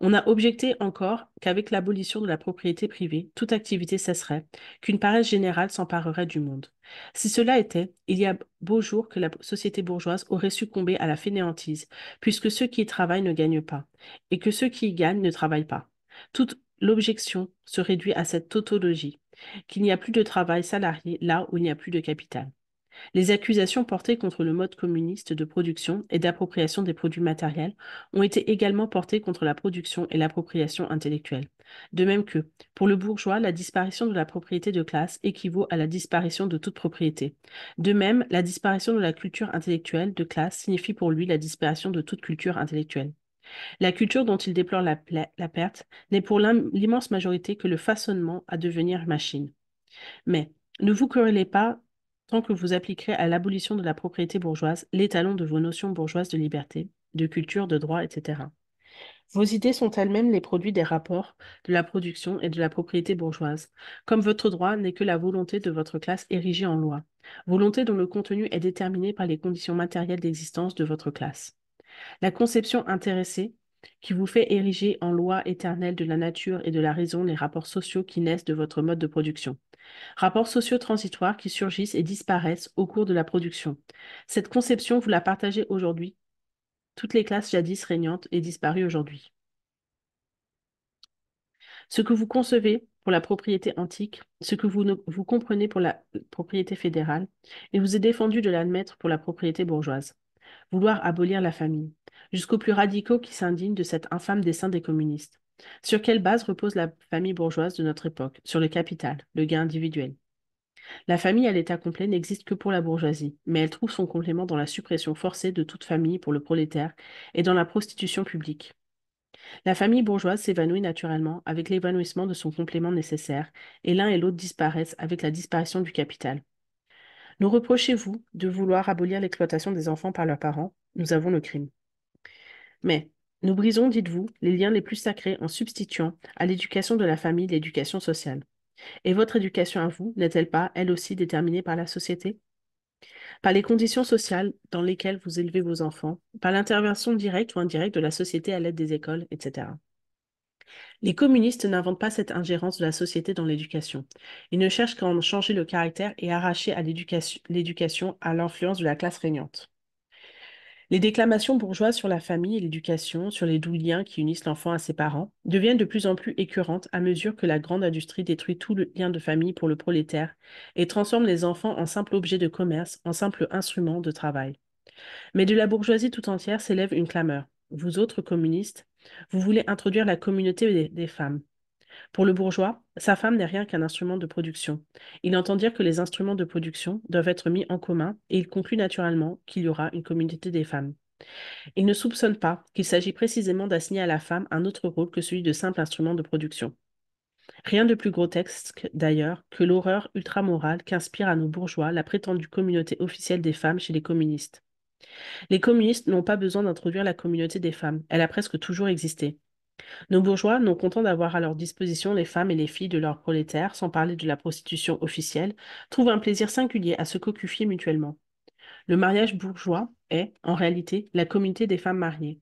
On a objecté encore qu'avec l'abolition de la propriété privée, toute activité cesserait, qu'une paresse générale s'emparerait du monde. Si cela était, il y a beau jour que la société bourgeoise aurait succombé à la fainéantise, puisque ceux qui y travaillent ne gagnent pas, et que ceux qui y gagnent ne travaillent pas. Toute l'objection se réduit à cette tautologie, qu'il n'y a plus de travail salarié là où il n'y a plus de capital. Les accusations portées contre le mode communiste de production et d'appropriation des produits matériels ont été également portées contre la production et l'appropriation intellectuelle. De même que, pour le bourgeois, la disparition de la propriété de classe équivaut à la disparition de toute propriété. De même, la disparition de la culture intellectuelle de classe signifie pour lui la disparition de toute culture intellectuelle. La culture dont il déplore la perte n'est pour l'immense majorité que le façonnement à devenir machine. Mais ne vous querellez pas tant que vous appliquerez à l'abolition de la propriété bourgeoise l'étalon de vos notions bourgeoises de liberté, de culture, de droit, etc. Vos idées sont elles-mêmes les produits des rapports de la production et de la propriété bourgeoise, comme votre droit n'est que la volonté de votre classe érigée en loi, volonté dont le contenu est déterminé par les conditions matérielles d'existence de votre classe. La conception intéressée qui vous fait ériger en loi éternelle de la nature et de la raison les rapports sociaux qui naissent de votre mode de production. Rapports sociaux transitoires qui surgissent et disparaissent au cours de la production. Cette conception, vous la partagez aujourd'hui, toutes les classes jadis régnantes et disparues aujourd'hui. Ce que vous concevez pour la propriété antique, ce que vous comprenez pour la propriété fédérale, il vous est défendu de l'admettre pour la propriété bourgeoise. Vouloir abolir la famille, jusqu'aux plus radicaux qui s'indignent de cet infâme dessein des communistes. Sur quelle base repose la famille bourgeoise de notre époque? Sur le capital, le gain individuel. La famille à l'état complet n'existe que pour la bourgeoisie, mais elle trouve son complément dans la suppression forcée de toute famille pour le prolétaire et dans la prostitution publique. La famille bourgeoise s'évanouit naturellement avec l'évanouissement de son complément nécessaire, et l'un et l'autre disparaissent avec la disparition du capital. Nous reprochez-vous de vouloir abolir l'exploitation des enfants par leurs parents, nous avons le crime. Mais nous brisons, dites-vous, les liens les plus sacrés en substituant à l'éducation de la famille l'éducation sociale. Et votre éducation à vous n'est-elle pas, elle aussi, déterminée par la société? Par les conditions sociales dans lesquelles vous élevez vos enfants, par l'intervention directe ou indirecte de la société à l'aide des écoles, etc. Les communistes n'inventent pas cette ingérence de la société dans l'éducation. Ils ne cherchent qu'à en changer le caractère et arracher à l'éducation à l'influence de la classe régnante. Les déclamations bourgeoises sur la famille et l'éducation, sur les doux liens qui unissent l'enfant à ses parents, deviennent de plus en plus écœurantes à mesure que la grande industrie détruit tout le lien de famille pour le prolétaire et transforme les enfants en simples objets de commerce, en simples instruments de travail. Mais de la bourgeoisie tout entière s'élève une clameur. Vous autres communistes, vous voulez introduire la communauté des femmes. Pour le bourgeois, sa femme n'est rien qu'un instrument de production. Il entend dire que les instruments de production doivent être mis en commun et il conclut naturellement qu'il y aura une communauté des femmes. Il ne soupçonne pas qu'il s'agit précisément d'assigner à la femme un autre rôle que celui de simple instrument de production. Rien de plus grotesque, d'ailleurs, que l'horreur ultramorale qu'inspire à nos bourgeois la prétendue communauté officielle des femmes chez les communistes. Les communistes n'ont pas besoin d'introduire la communauté des femmes, elle a presque toujours existé. Nos bourgeois, non contents d'avoir à leur disposition les femmes et les filles de leurs prolétaires, sans parler de la prostitution officielle, trouvent un plaisir singulier à se cocufier mutuellement. Le mariage bourgeois est, en réalité, la communauté des femmes mariées.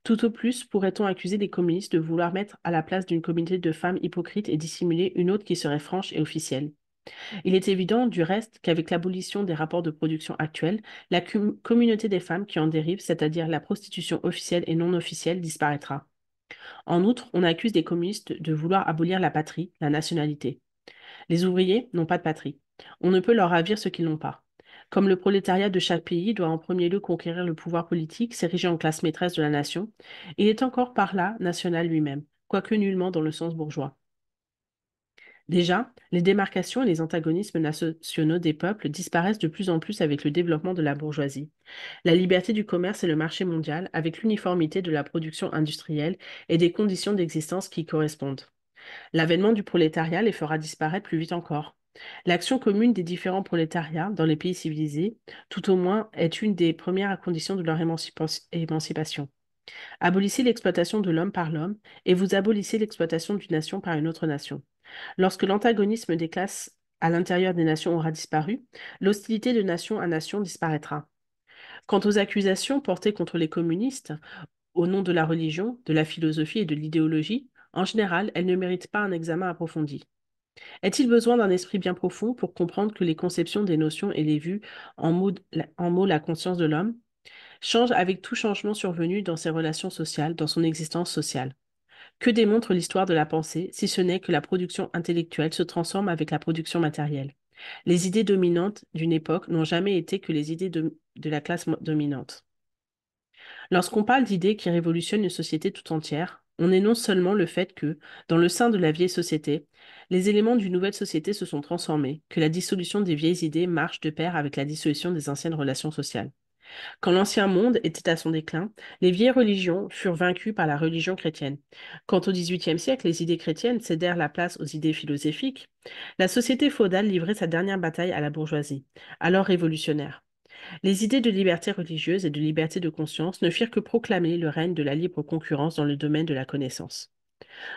Tout au plus pourrait-on accuser les communistes de vouloir mettre à la place d'une communauté de femmes hypocrites et dissimuler une autre qui serait franche et officielle. Il est évident, du reste, qu'avec l'abolition des rapports de production actuels, la communauté des femmes qui en dérive, c'est-à-dire la prostitution officielle et non officielle, disparaîtra. En outre, on accuse des communistes de vouloir abolir la patrie, la nationalité. Les ouvriers n'ont pas de patrie. On ne peut leur ravir ce qu'ils n'ont pas. Comme le prolétariat de chaque pays doit en premier lieu conquérir le pouvoir politique, s'ériger en classe maîtresse de la nation, il est encore par là national lui-même, quoique nullement dans le sens bourgeois. Déjà, les démarcations et les antagonismes nationaux des peuples disparaissent de plus en plus avec le développement de la bourgeoisie. La liberté du commerce et le marché mondial, avec l'uniformité de la production industrielle et des conditions d'existence qui y correspondent. L'avènement du prolétariat les fera disparaître plus vite encore. L'action commune des différents prolétariats dans les pays civilisés, tout au moins, est une des premières conditions de leur émancipation. Abolissez l'exploitation de l'homme par l'homme et vous abolissez l'exploitation d'une nation par une autre nation. Lorsque l'antagonisme des classes à l'intérieur des nations aura disparu, l'hostilité de nation à nation disparaîtra. Quant aux accusations portées contre les communistes, au nom de la religion, de la philosophie et de l'idéologie, en général, elles ne méritent pas un examen approfondi. Est-il besoin d'un esprit bien profond pour comprendre que les conceptions des notions et les vues, en mots la conscience de l'homme, changent avec tout changement survenu dans ses relations sociales, dans son existence sociale? Que démontre l'histoire de la pensée, si ce n'est que la production intellectuelle se transforme avec la production matérielle? Les idées dominantes d'une époque n'ont jamais été que les idées de la classe dominante. Lorsqu'on parle d'idées qui révolutionnent une société tout entière, on énonce seulement le fait que, dans le sein de la vieille société, les éléments d'une nouvelle société se sont transformés, que la dissolution des vieilles idées marche de pair avec la dissolution des anciennes relations sociales. Quand l'ancien monde était à son déclin, les vieilles religions furent vaincues par la religion chrétienne. Quand au XVIIIe siècle, les idées chrétiennes cédèrent la place aux idées philosophiques, la société féodale livrait sa dernière bataille à la bourgeoisie, alors révolutionnaire. Les idées de liberté religieuse et de liberté de conscience ne firent que proclamer le règne de la libre concurrence dans le domaine de la connaissance.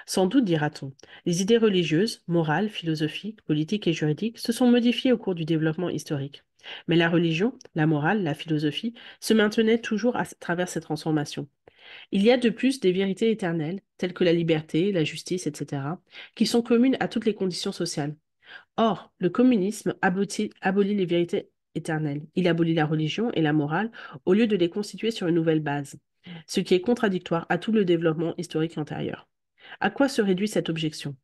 Sans doute, dira-t-on, les idées religieuses, morales, philosophiques, politiques et juridiques se sont modifiées au cours du développement historique. Mais la religion, la morale, la philosophie se maintenaient toujours à travers ces transformations. Il y a de plus des vérités éternelles, telles que la liberté, la justice, etc., qui sont communes à toutes les conditions sociales. Or, le communisme abolit les vérités éternelles. Il abolit la religion et la morale au lieu de les constituer sur une nouvelle base, ce qui est contradictoire à tout le développement historique antérieur. À quoi se réduit cette objection?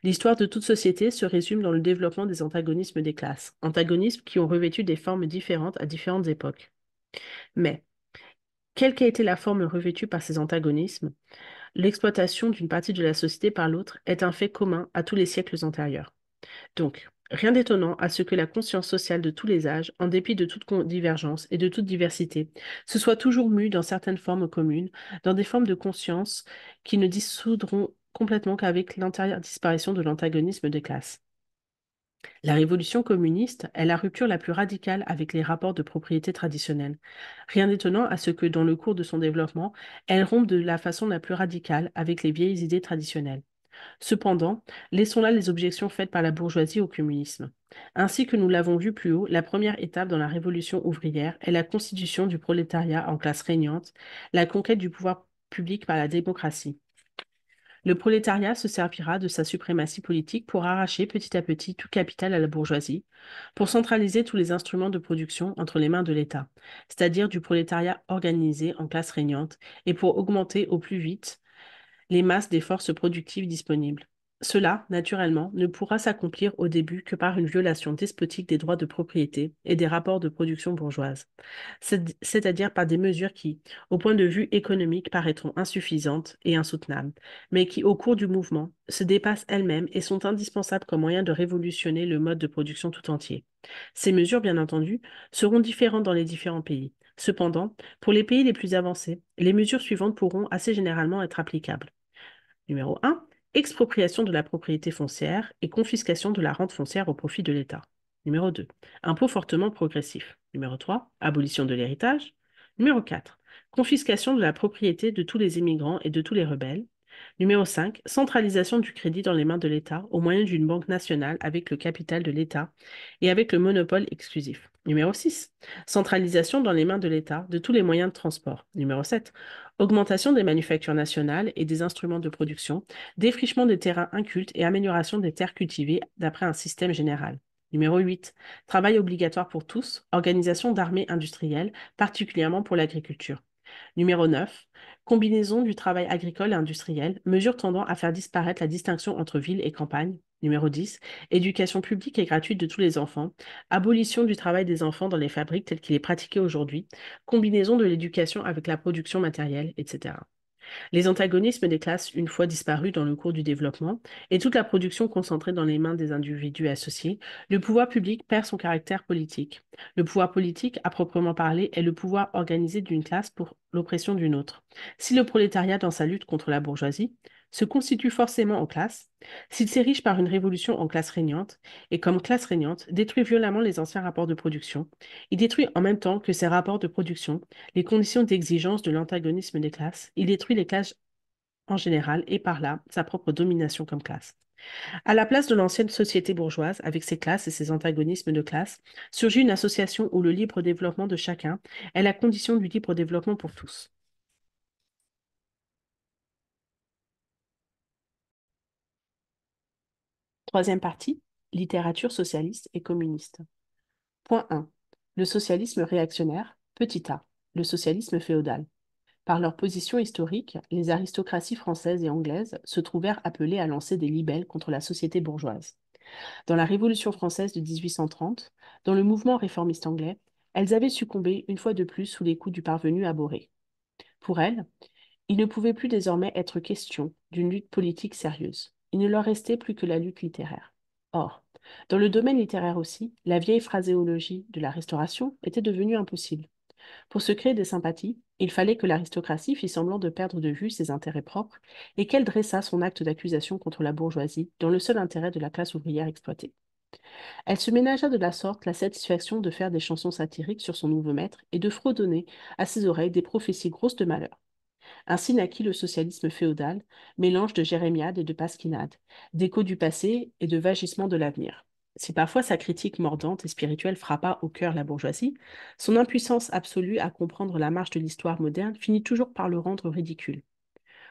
L'histoire de toute société se résume dans le développement des antagonismes des classes, antagonismes qui ont revêtu des formes différentes à différentes époques. Mais, quelle qu'a été la forme revêtue par ces antagonismes, l'exploitation d'une partie de la société par l'autre est un fait commun à tous les siècles antérieurs. Donc, rien d'étonnant à ce que la conscience sociale de tous les âges, en dépit de toute divergence et de toute diversité, se soit toujours mue dans certaines formes communes, dans des formes de conscience qui ne dissoudront complètement qu'avec l'intérieure disparition de l'antagonisme des classes. La révolution communiste est la rupture la plus radicale avec les rapports de propriété traditionnels. Rien d'étonnant à ce que, dans le cours de son développement, elle rompe de la façon la plus radicale avec les vieilles idées traditionnelles. Cependant, laissons là les objections faites par la bourgeoisie au communisme. Ainsi que nous l'avons vu plus haut, la première étape dans la révolution ouvrière est la constitution du prolétariat en classe régnante, la conquête du pouvoir public par la démocratie. Le prolétariat se servira de sa suprématie politique pour arracher petit à petit tout capital à la bourgeoisie, pour centraliser tous les instruments de production entre les mains de l'État, c'est-à-dire du prolétariat organisé en classe régnante, et pour augmenter au plus vite les masses des forces productives disponibles. Cela, naturellement, ne pourra s'accomplir au début que par une violation despotique des droits de propriété et des rapports de production bourgeoise, c'est-à-dire par des mesures qui, au point de vue économique, paraîtront insuffisantes et insoutenables, mais qui, au cours du mouvement, se dépassent elles-mêmes et sont indispensables comme moyen de révolutionner le mode de production tout entier. Ces mesures, bien entendu, seront différentes dans les différents pays. Cependant, pour les pays les plus avancés, les mesures suivantes pourront assez généralement être applicables. Numéro 1, expropriation de la propriété foncière et confiscation de la rente foncière au profit de l'État. Numéro 2, impôt fortement progressif. Numéro 3, abolition de l'héritage. Numéro 4, confiscation de la propriété de tous les immigrants et de tous les rebelles. Numéro 5, centralisation du crédit dans les mains de l'État au moyen d'une banque nationale avec le capital de l'État et avec le monopole exclusif. Numéro 6, centralisation dans les mains de l'État de tous les moyens de transport. Numéro 7, augmentation des manufactures nationales et des instruments de production, défrichement des terrains incultes et amélioration des terres cultivées d'après un système général. Numéro 8, travail obligatoire pour tous, organisation d'armées industrielles, particulièrement pour l'agriculture. Numéro 9, combinaison du travail agricole et industriel, mesure tendant à faire disparaître la distinction entre ville et campagne. Numéro 10, éducation publique et gratuite de tous les enfants, abolition du travail des enfants dans les fabriques tel qu'il est pratiqué aujourd'hui, combinaison de l'éducation avec la production matérielle, etc. Les antagonismes des classes une fois disparus dans le cours du développement et toute la production concentrée dans les mains des individus associés, le pouvoir public perd son caractère politique. Le pouvoir politique, à proprement parler, est le pouvoir organisé d'une classe pour l'oppression d'une autre. Si le prolétariat, dans sa lutte contre la bourgeoisie, se constitue forcément en classe, s'il s'érige par une révolution en classe régnante, et comme classe régnante, détruit violemment les anciens rapports de production, il détruit en même temps que ces rapports de production les conditions d'exigence de l'antagonisme des classes, il détruit les classes en général et par là sa propre domination comme classe. À la place de l'ancienne société bourgeoise, avec ses classes et ses antagonismes de classe, surgit une association où le libre développement de chacun est la condition du libre développement pour tous. Troisième partie, littérature socialiste et communiste. Point 1. Le socialisme réactionnaire, petit a, le socialisme féodal. Par leur position historique, les aristocraties françaises et anglaises se trouvèrent appelées à lancer des libelles contre la société bourgeoise. Dans la Révolution française de 1830, dans le mouvement réformiste anglais, elles avaient succombé une fois de plus sous les coups du parvenu abhorré. Pour elles, il ne pouvait plus désormais être question d'une lutte politique sérieuse. Il ne leur restait plus que la lutte littéraire. Or, dans le domaine littéraire aussi, la vieille phraséologie de la Restauration était devenue impossible. Pour se créer des sympathies, il fallait que l'aristocratie fît semblant de perdre de vue ses intérêts propres et qu'elle dressât son acte d'accusation contre la bourgeoisie dans le seul intérêt de la classe ouvrière exploitée. Elle se ménagea de la sorte la satisfaction de faire des chansons satiriques sur son nouveau maître et de fredonner à ses oreilles des prophéties grosses de malheur. Ainsi naquit le socialisme féodal, mélange de jérémiades et de pasquinades, d'échos du passé et de vagissements de l'avenir. Si parfois sa critique mordante et spirituelle frappa au cœur la bourgeoisie, son impuissance absolue à comprendre la marche de l'histoire moderne finit toujours par le rendre ridicule.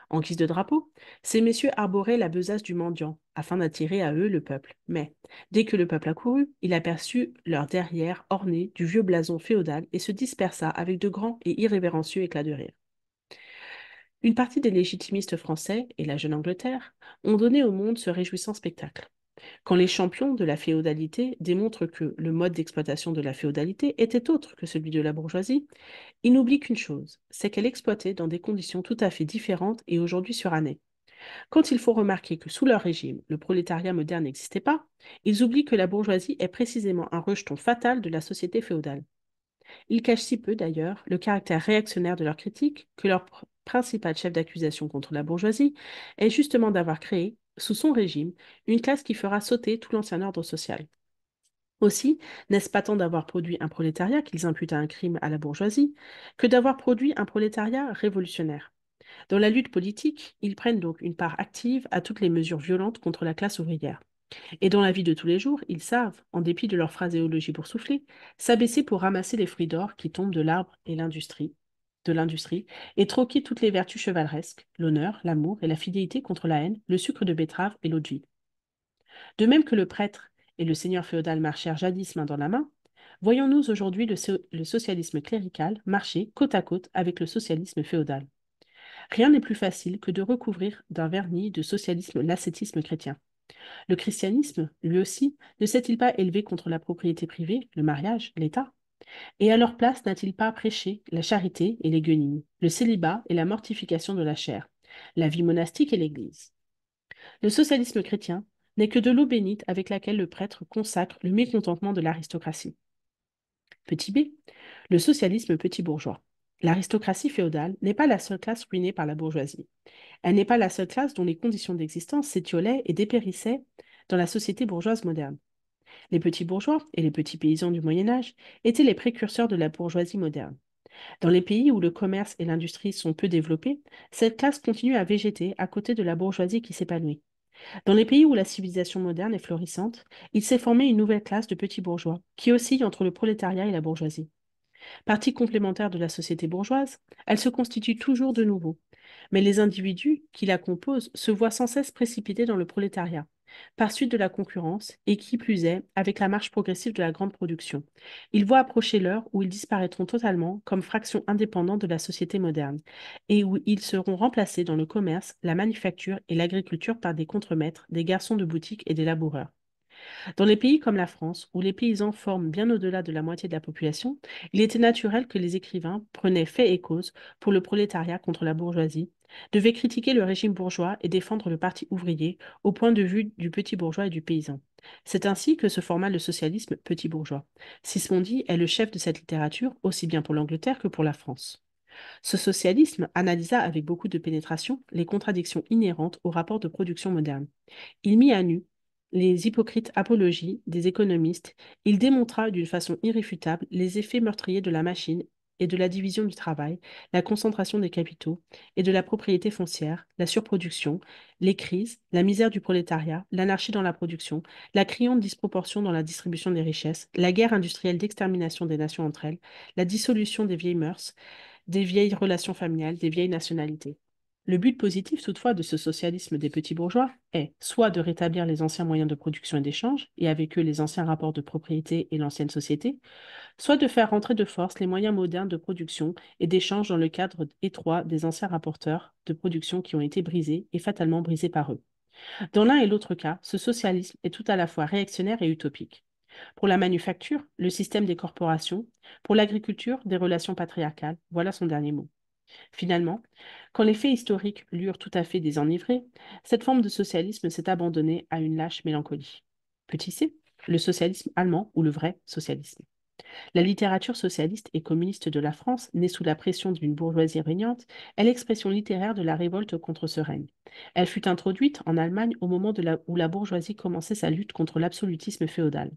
En guise de drapeau, ces messieurs arboraient la besace du mendiant, afin d'attirer à eux le peuple. Mais, dès que le peuple accourut, il aperçut leur derrière orné du vieux blason féodal et se dispersa avec de grands et irrévérencieux éclats de rire. Une partie des légitimistes français et la jeune Angleterre ont donné au monde ce réjouissant spectacle. Quand les champions de la féodalité démontrent que le mode d'exploitation de la féodalité était autre que celui de la bourgeoisie, ils n'oublient qu'une chose, c'est qu'elle exploitait dans des conditions tout à fait différentes et aujourd'hui surannées. Quand il faut remarquer que sous leur régime, le prolétariat moderne n'existait pas, ils oublient que la bourgeoisie est précisément un rejeton fatal de la société féodale. Ils cachent si peu, d'ailleurs, le caractère réactionnaire de leur critique que leur principal chef d'accusation contre la bourgeoisie est justement d'avoir créé, sous son régime, une classe qui fera sauter tout l'ancien ordre social. Aussi, n'est-ce pas tant d'avoir produit un prolétariat qu'ils imputent à un crime à la bourgeoisie, que d'avoir produit un prolétariat révolutionnaire. Dans la lutte politique, ils prennent donc une part active à toutes les mesures violentes contre la classe ouvrière. Et dans la vie de tous les jours, ils savent, en dépit de leur phraséologie boursouflée, s'abaisser pour ramasser les fruits d'or qui tombent de l'arbre et de l'industrie, et troquer toutes les vertus chevaleresques, l'honneur, l'amour et la fidélité contre la haine, le sucre de betterave et l'eau de vie. De même que le prêtre et le seigneur féodal marchèrent jadis main dans la main, voyons-nous aujourd'hui le socialisme clérical marcher côte à côte avec le socialisme féodal. Rien n'est plus facile que de recouvrir d'un vernis de socialisme l'ascétisme chrétien. Le christianisme, lui aussi, ne s'est-il pas élevé contre la propriété privée, le mariage, l'État? Et à leur place n'a-t-il pas prêché la charité et les guenilles, le célibat et la mortification de la chair, la vie monastique et l'Église? Le socialisme chrétien n'est que de l'eau bénite avec laquelle le prêtre consacre le mécontentement de l'aristocratie. Petit b, le socialisme petit bourgeois. L'aristocratie féodale n'est pas la seule classe ruinée par la bourgeoisie. Elle n'est pas la seule classe dont les conditions d'existence s'étiolaient et dépérissaient dans la société bourgeoise moderne. Les petits bourgeois et les petits paysans du Moyen Âge étaient les précurseurs de la bourgeoisie moderne. Dans les pays où le commerce et l'industrie sont peu développés, cette classe continue à végéter à côté de la bourgeoisie qui s'épanouit. Dans les pays où la civilisation moderne est florissante, il s'est formé une nouvelle classe de petits bourgeois, qui oscille entre le prolétariat et la bourgeoisie. Partie complémentaire de la société bourgeoise, elle se constitue toujours de nouveau. Mais les individus qui la composent se voient sans cesse précipités dans le prolétariat, par suite de la concurrence, et qui plus est, avec la marche progressive de la grande production. Ils voient approcher l'heure où ils disparaîtront totalement comme fraction indépendante de la société moderne, et où ils seront remplacés dans le commerce, la manufacture et l'agriculture par des contremaîtres, des garçons de boutique et des laboureurs. Dans les pays comme la France, où les paysans forment bien au-delà de la moitié de la population, il était naturel que les écrivains prenaient fait et cause pour le prolétariat contre la bourgeoisie, devaient critiquer le régime bourgeois et défendre le parti ouvrier au point de vue du petit bourgeois et du paysan. C'est ainsi que se forma le socialisme petit bourgeois. Sismondi est le chef de cette littérature, aussi bien pour l'Angleterre que pour la France. Ce socialisme analysa avec beaucoup de pénétration les contradictions inhérentes au rapport de production moderne. Il mit à nu les hypocrites apologies des économistes. Il démontra d'une façon irréfutable les effets meurtriers de la machine et de la division du travail, la concentration des capitaux et de la propriété foncière, la surproduction, les crises, la misère du prolétariat, l'anarchie dans la production, la criante disproportion dans la distribution des richesses, la guerre industrielle d'extermination des nations entre elles, la dissolution des vieilles mœurs, des vieilles relations familiales, des vieilles nationalités. Le but positif, toutefois, de ce socialisme des petits bourgeois est soit de rétablir les anciens moyens de production et d'échange, et avec eux les anciens rapports de propriété et l'ancienne société, soit de faire rentrer de force les moyens modernes de production et d'échange dans le cadre étroit des anciens rapporteurs de production qui ont été brisés et fatalement brisés par eux. Dans l'un et l'autre cas, ce socialisme est tout à la fois réactionnaire et utopique. Pour la manufacture, le système des corporations, pour l'agriculture, des relations patriarcales, voilà son dernier mot. Finalement, quand les faits historiques l'eurent tout à fait désenivré, cette forme de socialisme s'est abandonnée à une lâche mélancolie. Petit c, le socialisme allemand ou le vrai socialisme. La littérature socialiste et communiste de la France, née sous la pression d'une bourgeoisie régnante, est l'expression littéraire de la révolte contre ce règne. Elle fut introduite en Allemagne au moment où la bourgeoisie commençait sa lutte contre l'absolutisme féodal.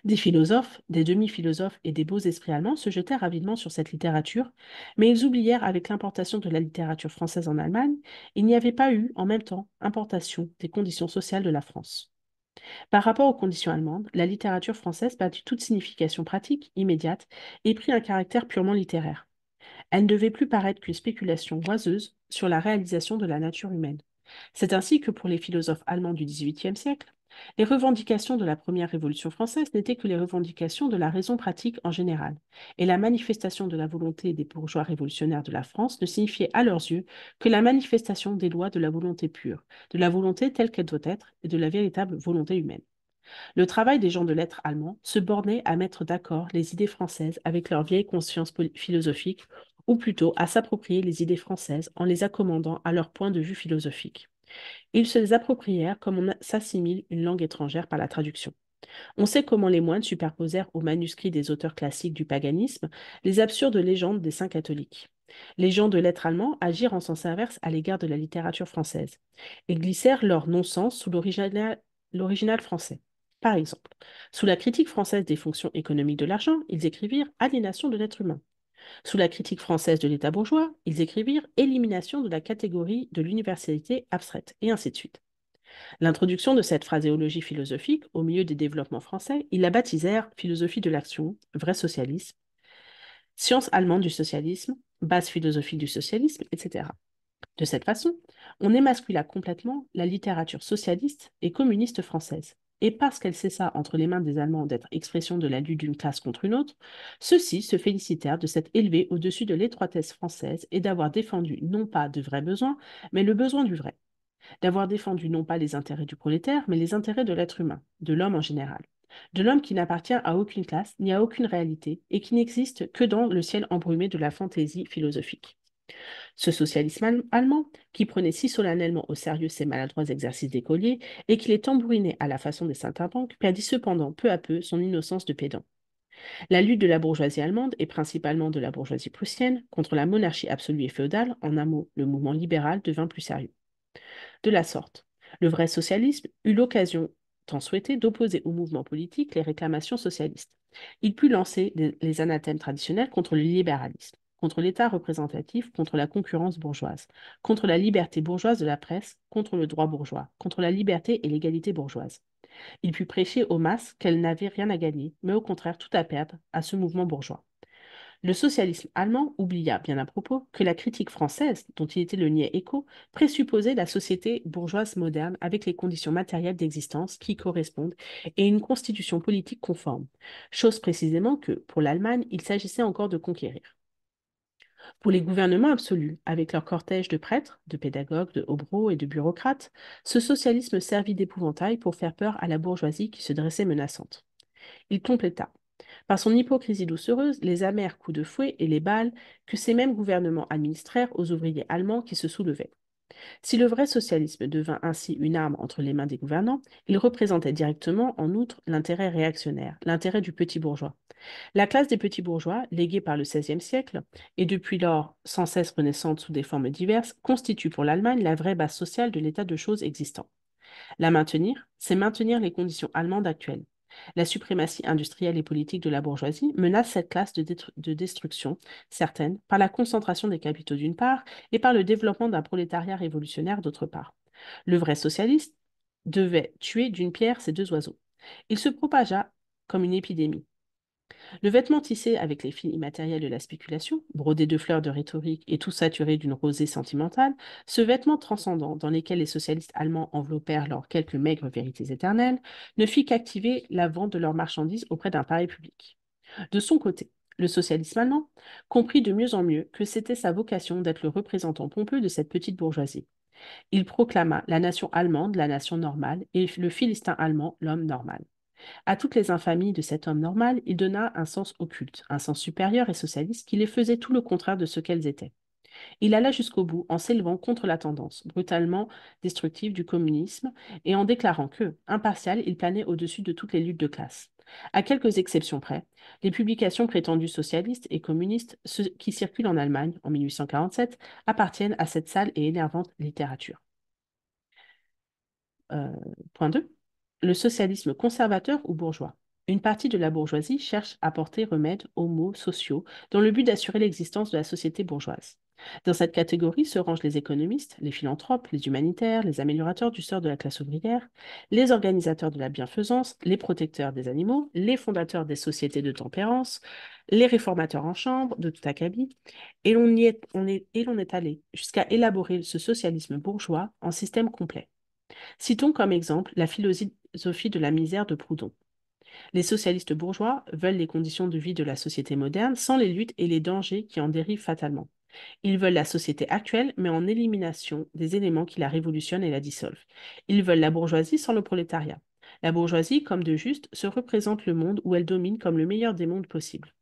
Des philosophes, des demi-philosophes et des beaux esprits allemands se jetèrent avidement sur cette littérature, mais ils oublièrent avec l'importation de la littérature française en Allemagne, il n'y avait pas eu, en même temps, importation des conditions sociales de la France. Par rapport aux conditions allemandes, la littérature française perdit toute signification pratique, immédiate, et prit un caractère purement littéraire. Elle ne devait plus paraître qu'une spéculation oiseuse sur la réalisation de la nature humaine. C'est ainsi que pour les philosophes allemands du XVIIIe siècle, les revendications de la première Révolution française n'étaient que les revendications de la raison pratique en général, et la manifestation de la volonté des bourgeois révolutionnaires de la France ne signifiait à leurs yeux que la manifestation des lois de la volonté pure, de la volonté telle qu'elle doit être et de la véritable volonté humaine. Le travail des gens de lettres allemands se bornait à mettre d'accord les idées françaises avec leur vieille conscience philosophique, ou plutôt à s'approprier les idées françaises en les accommodant à leur point de vue philosophique. Ils se les approprièrent comme on s'assimile une langue étrangère par la traduction. On sait comment les moines superposèrent aux manuscrits des auteurs classiques du paganisme les absurdes légendes des saints catholiques. Les gens de lettres allemands agirent en sens inverse à l'égard de la littérature française. Ils glissèrent leur non-sens sous l'original français. Par exemple, sous la critique française des fonctions économiques de l'argent, ils écrivirent aliénation de l'être humain. Sous la critique française de l'État bourgeois, ils écrivirent élimination de la catégorie de l'universalité abstraite, et ainsi de suite. L'introduction de cette phraséologie philosophique au milieu des développements français, ils la baptisèrent philosophie de l'action, vrai socialisme, science allemande du socialisme, base philosophique du socialisme, etc. De cette façon, on émascula complètement la littérature socialiste et communiste française. Et parce qu'elle cessa entre les mains des Allemands d'être expression de la lutte d'une classe contre une autre, ceux-ci se félicitèrent de s'être élevés au-dessus de l'étroitesse française et d'avoir défendu non pas de vrais besoins, mais le besoin du vrai. D'avoir défendu non pas les intérêts du prolétaire, mais les intérêts de l'être humain, de l'homme en général. De l'homme qui n'appartient à aucune classe ni à aucune réalité et qui n'existe que dans le ciel embrumé de la fantaisie philosophique. Ce socialisme allemand, qui prenait si solennellement au sérieux ses maladroits exercices d'écolier et qui les tambourinait à la façon des saltimbanques, perdit cependant peu à peu son innocence de pédant. La lutte de la bourgeoisie allemande, et principalement de la bourgeoisie prussienne, contre la monarchie absolue et féodale, en un mot, le mouvement libéral, devint plus sérieux. De la sorte, le vrai socialisme eut l'occasion tant souhaité d'opposer au mouvement politique les réclamations socialistes. Il put lancer les anathèmes traditionnels contre le libéralisme, contre l'État représentatif, contre la concurrence bourgeoise, contre la liberté bourgeoise de la presse, contre le droit bourgeois, contre la liberté et l'égalité bourgeoise. Il put prêcher aux masses qu'elles n'avaient rien à gagner, mais au contraire tout à perdre à ce mouvement bourgeois. Le socialisme allemand oublia, bien à propos, que la critique française, dont il était le niais écho, présupposait la société bourgeoise moderne avec les conditions matérielles d'existence qui correspondent et une constitution politique conforme, chose précisément que, pour l'Allemagne, il s'agissait encore de conquérir. Pour les gouvernements absolus, avec leur cortège de prêtres, de pédagogues, de hobereaux et de bureaucrates, ce socialisme servit d'épouvantail pour faire peur à la bourgeoisie qui se dressait menaçante. Il compléta par son hypocrisie doucereuse, les amers coups de fouet et les balles que ces mêmes gouvernements administrèrent aux ouvriers allemands qui se soulevaient. Si le vrai socialisme devint ainsi une arme entre les mains des gouvernants, il représentait directement, en outre, l'intérêt réactionnaire, l'intérêt du petit bourgeois. La classe des petits bourgeois, léguée par le XVIe siècle, et depuis lors sans cesse renaissante sous des formes diverses, constitue pour l'Allemagne la vraie base sociale de l'état de choses existant. La maintenir, c'est maintenir les conditions allemandes actuelles. La suprématie industrielle et politique de la bourgeoisie menace cette classe de destruction certaine par la concentration des capitaux d'une part et par le développement d'un prolétariat révolutionnaire d'autre part. Le vrai socialiste devait tuer d'une pierre ces deux oiseaux. Il se propagea comme une épidémie. Le vêtement tissé avec les fils immatériels de la spéculation, brodé de fleurs de rhétorique et tout saturé d'une rosée sentimentale, ce vêtement transcendant dans lequel les socialistes allemands enveloppèrent leurs quelques maigres vérités éternelles, ne fit qu'activer la vente de leurs marchandises auprès d'un pareil public. De son côté, le socialisme allemand comprit de mieux en mieux que c'était sa vocation d'être le représentant pompeux de cette petite bourgeoisie. Il proclama la nation allemande la nation normale et le philistin allemand l'homme normal. À toutes les infamies de cet homme normal, il donna un sens occulte, un sens supérieur et socialiste qui les faisait tout le contraire de ce qu'elles étaient. Il alla jusqu'au bout en s'élevant contre la tendance brutalement destructive du communisme et en déclarant que, impartial, il planait au-dessus de toutes les luttes de classe. À quelques exceptions près, les publications prétendues socialistes et communistes qui circulent en Allemagne en 1847 appartiennent à cette sale et énervante littérature. Euh, Point 2. Le socialisme conservateur ou bourgeois. Une partie de la bourgeoisie cherche à porter remède aux maux sociaux dans le but d'assurer l'existence de la société bourgeoise. Dans cette catégorie se rangent les économistes, les philanthropes, les humanitaires, les améliorateurs du sort de la classe ouvrière, les organisateurs de la bienfaisance, les protecteurs des animaux, les fondateurs des sociétés de tempérance, les réformateurs en chambre de tout acabit, et l'on est allé jusqu'à élaborer ce socialisme bourgeois en système complet. Citons comme exemple la philosophie de la misère de Proudhon. Les socialistes bourgeois veulent les conditions de vie de la société moderne sans les luttes et les dangers qui en dérivent fatalement. Ils veulent la société actuelle, mais en élimination des éléments qui la révolutionnent et la dissolvent. Ils veulent la bourgeoisie sans le prolétariat. La bourgeoisie, comme de juste, se représente le monde où elle domine comme le meilleur des mondes possibles.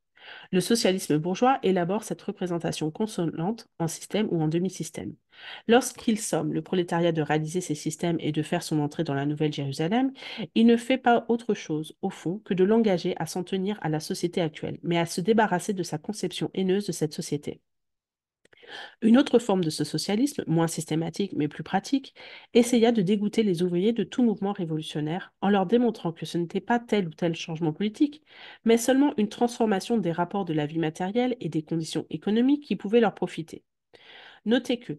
Le socialisme bourgeois élabore cette représentation consolante en système ou en demi-système. Lorsqu'il somme le prolétariat de réaliser ces systèmes et de faire son entrée dans la Nouvelle Jérusalem, il ne fait pas autre chose, au fond, que de l'engager à s'en tenir à la société actuelle, mais à se débarrasser de sa conception haineuse de cette société. Une autre forme de ce socialisme, moins systématique mais plus pratique, essaya de dégoûter les ouvriers de tout mouvement révolutionnaire en leur démontrant que ce n'était pas tel ou tel changement politique, mais seulement une transformation des rapports de la vie matérielle et des conditions économiques qui pouvaient leur profiter. Notez que,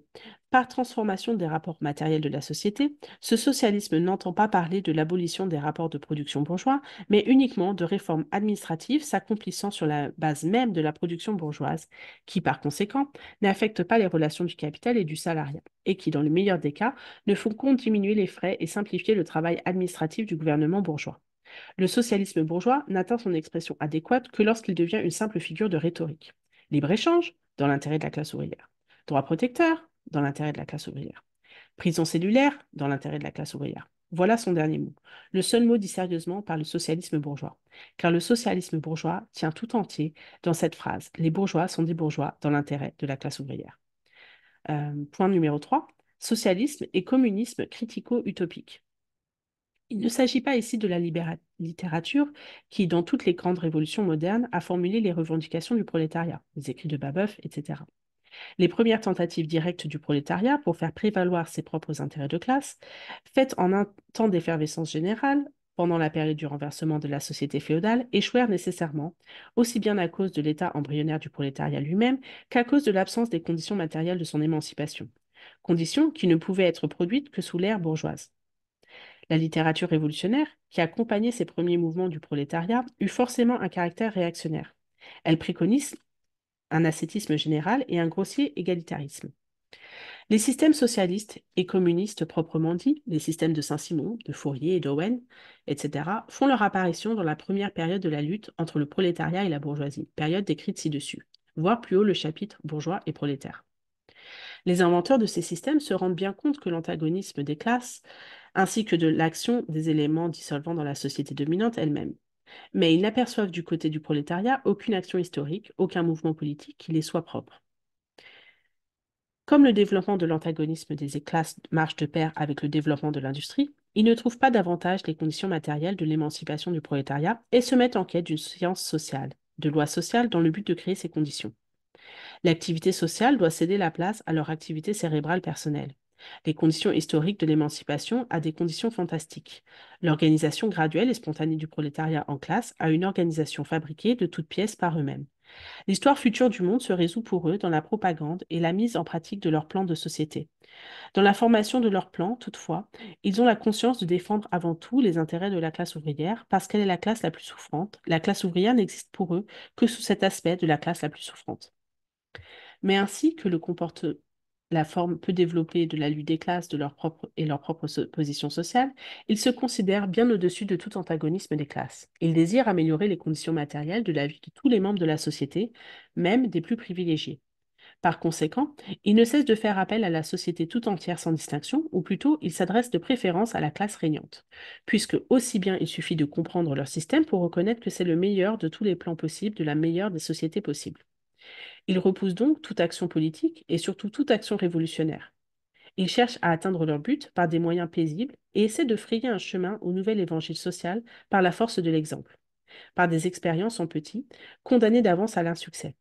par transformation des rapports matériels de la société, ce socialisme n'entend pas parler de l'abolition des rapports de production bourgeois, mais uniquement de réformes administratives s'accomplissant sur la base même de la production bourgeoise, qui par conséquent n'affectent pas les relations du capital et du salariat, et qui, dans le meilleur des cas, ne font qu'en diminuer les frais et simplifier le travail administratif du gouvernement bourgeois. Le socialisme bourgeois n'atteint son expression adéquate que lorsqu'il devient une simple figure de rhétorique. Libre-échange, dans l'intérêt de la classe ouvrière. Droit protecteur, dans l'intérêt de la classe ouvrière. Prison cellulaire, dans l'intérêt de la classe ouvrière. Voilà son dernier mot. Le seul mot dit sérieusement par le socialisme bourgeois. Car le socialisme bourgeois tient tout entier dans cette phrase. Les bourgeois sont des bourgeois dans l'intérêt de la classe ouvrière. Point numéro 3. Socialisme et communisme critico-utopique. Il ne s'agit pas ici de la littérature qui, dans toutes les grandes révolutions modernes, a formulé les revendications du prolétariat, les écrits de Babeuf, etc. Les premières tentatives directes du prolétariat pour faire prévaloir ses propres intérêts de classe, faites en un temps d'effervescence générale, pendant la période du renversement de la société féodale, échouèrent nécessairement, aussi bien à cause de l'état embryonnaire du prolétariat lui-même qu'à cause de l'absence des conditions matérielles de son émancipation, conditions qui ne pouvaient être produites que sous l'ère bourgeoise. La littérature révolutionnaire, qui accompagnait ces premiers mouvements du prolétariat, eut forcément un caractère réactionnaire. Elle préconise un ascétisme général et un grossier égalitarisme. Les systèmes socialistes et communistes proprement dits, les systèmes de Saint-Simon, de Fourier et d'Owen, etc., font leur apparition dans la première période de la lutte entre le prolétariat et la bourgeoisie, période décrite ci-dessus, voire plus haut le chapitre bourgeois et prolétaire. Les inventeurs de ces systèmes se rendent bien compte que l'antagonisme des classes, ainsi que de l'action des éléments dissolvants dans la société dominante elle-même. Mais ils n'aperçoivent du côté du prolétariat aucune action historique, aucun mouvement politique qui les soit propre. Comme le développement de l'antagonisme des classes marche de pair avec le développement de l'industrie, ils ne trouvent pas davantage les conditions matérielles de l'émancipation du prolétariat et se mettent en quête d'une science sociale, de lois sociales dans le but de créer ces conditions. L'activité sociale doit céder la place à leur activité cérébrale personnelle. Les conditions historiques de l'émancipation à des conditions fantastiques. L'organisation graduelle et spontanée du prolétariat en classe à une organisation fabriquée de toutes pièces par eux-mêmes. L'histoire future du monde se résout pour eux dans la propagande et la mise en pratique de leurs plans de société. Dans la formation de leurs plans, toutefois, ils ont la conscience de défendre avant tout les intérêts de la classe ouvrière parce qu'elle est la classe la plus souffrante. La classe ouvrière n'existe pour eux que sous cet aspect de la classe la plus souffrante. Mais ainsi que le comporte la forme peu développée de la lutte des classes et leur propre position sociale, ils se considèrent bien au-dessus de tout antagonisme des classes. Ils désirent améliorer les conditions matérielles de la vie de tous les membres de la société, même des plus privilégiés. Par conséquent, ils ne cessent de faire appel à la société tout entière sans distinction, ou plutôt ils s'adressent de préférence à la classe régnante, puisque aussi bien il suffit de comprendre leur système pour reconnaître que c'est le meilleur de tous les plans possibles, de la meilleure des sociétés possibles. Ils repoussent donc toute action politique et surtout toute action révolutionnaire. Ils cherchent à atteindre leur but par des moyens paisibles et essaient de frayer un chemin au nouvel évangile social par la force de l'exemple, par des expériences en petit, condamnées d'avance à l'insuccès.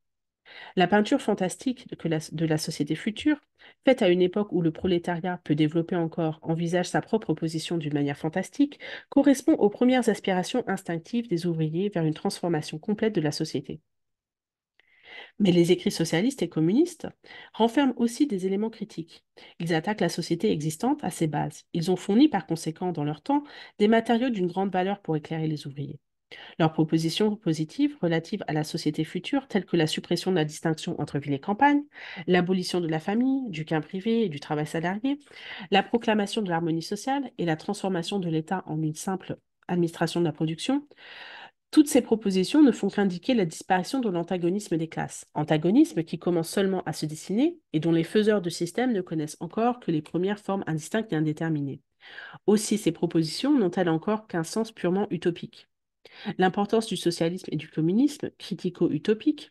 La peinture fantastique de la société future, faite à une époque où le prolétariat, peu développé encore, envisage sa propre position d'une manière fantastique, correspond aux premières aspirations instinctives des ouvriers vers une transformation complète de la société. Mais les écrits socialistes et communistes renferment aussi des éléments critiques. Ils attaquent la société existante à ses bases. Ils ont fourni par conséquent dans leur temps des matériaux d'une grande valeur pour éclairer les ouvriers. Leurs propositions positives relatives à la société future, telles que la suppression de la distinction entre ville et campagne, l'abolition de la famille, du quin privé et du travail salarié, la proclamation de l'harmonie sociale et la transformation de l'État en une simple administration de la production, toutes ces propositions ne font qu'indiquer la disparition de l'antagonisme des classes, antagonisme qui commence seulement à se dessiner et dont les faiseurs de système ne connaissent encore que les premières formes indistinctes et indéterminées. Aussi, ces propositions n'ont-elles encore qu'un sens purement utopique. L'importance du socialisme et du communisme, critico-utopique,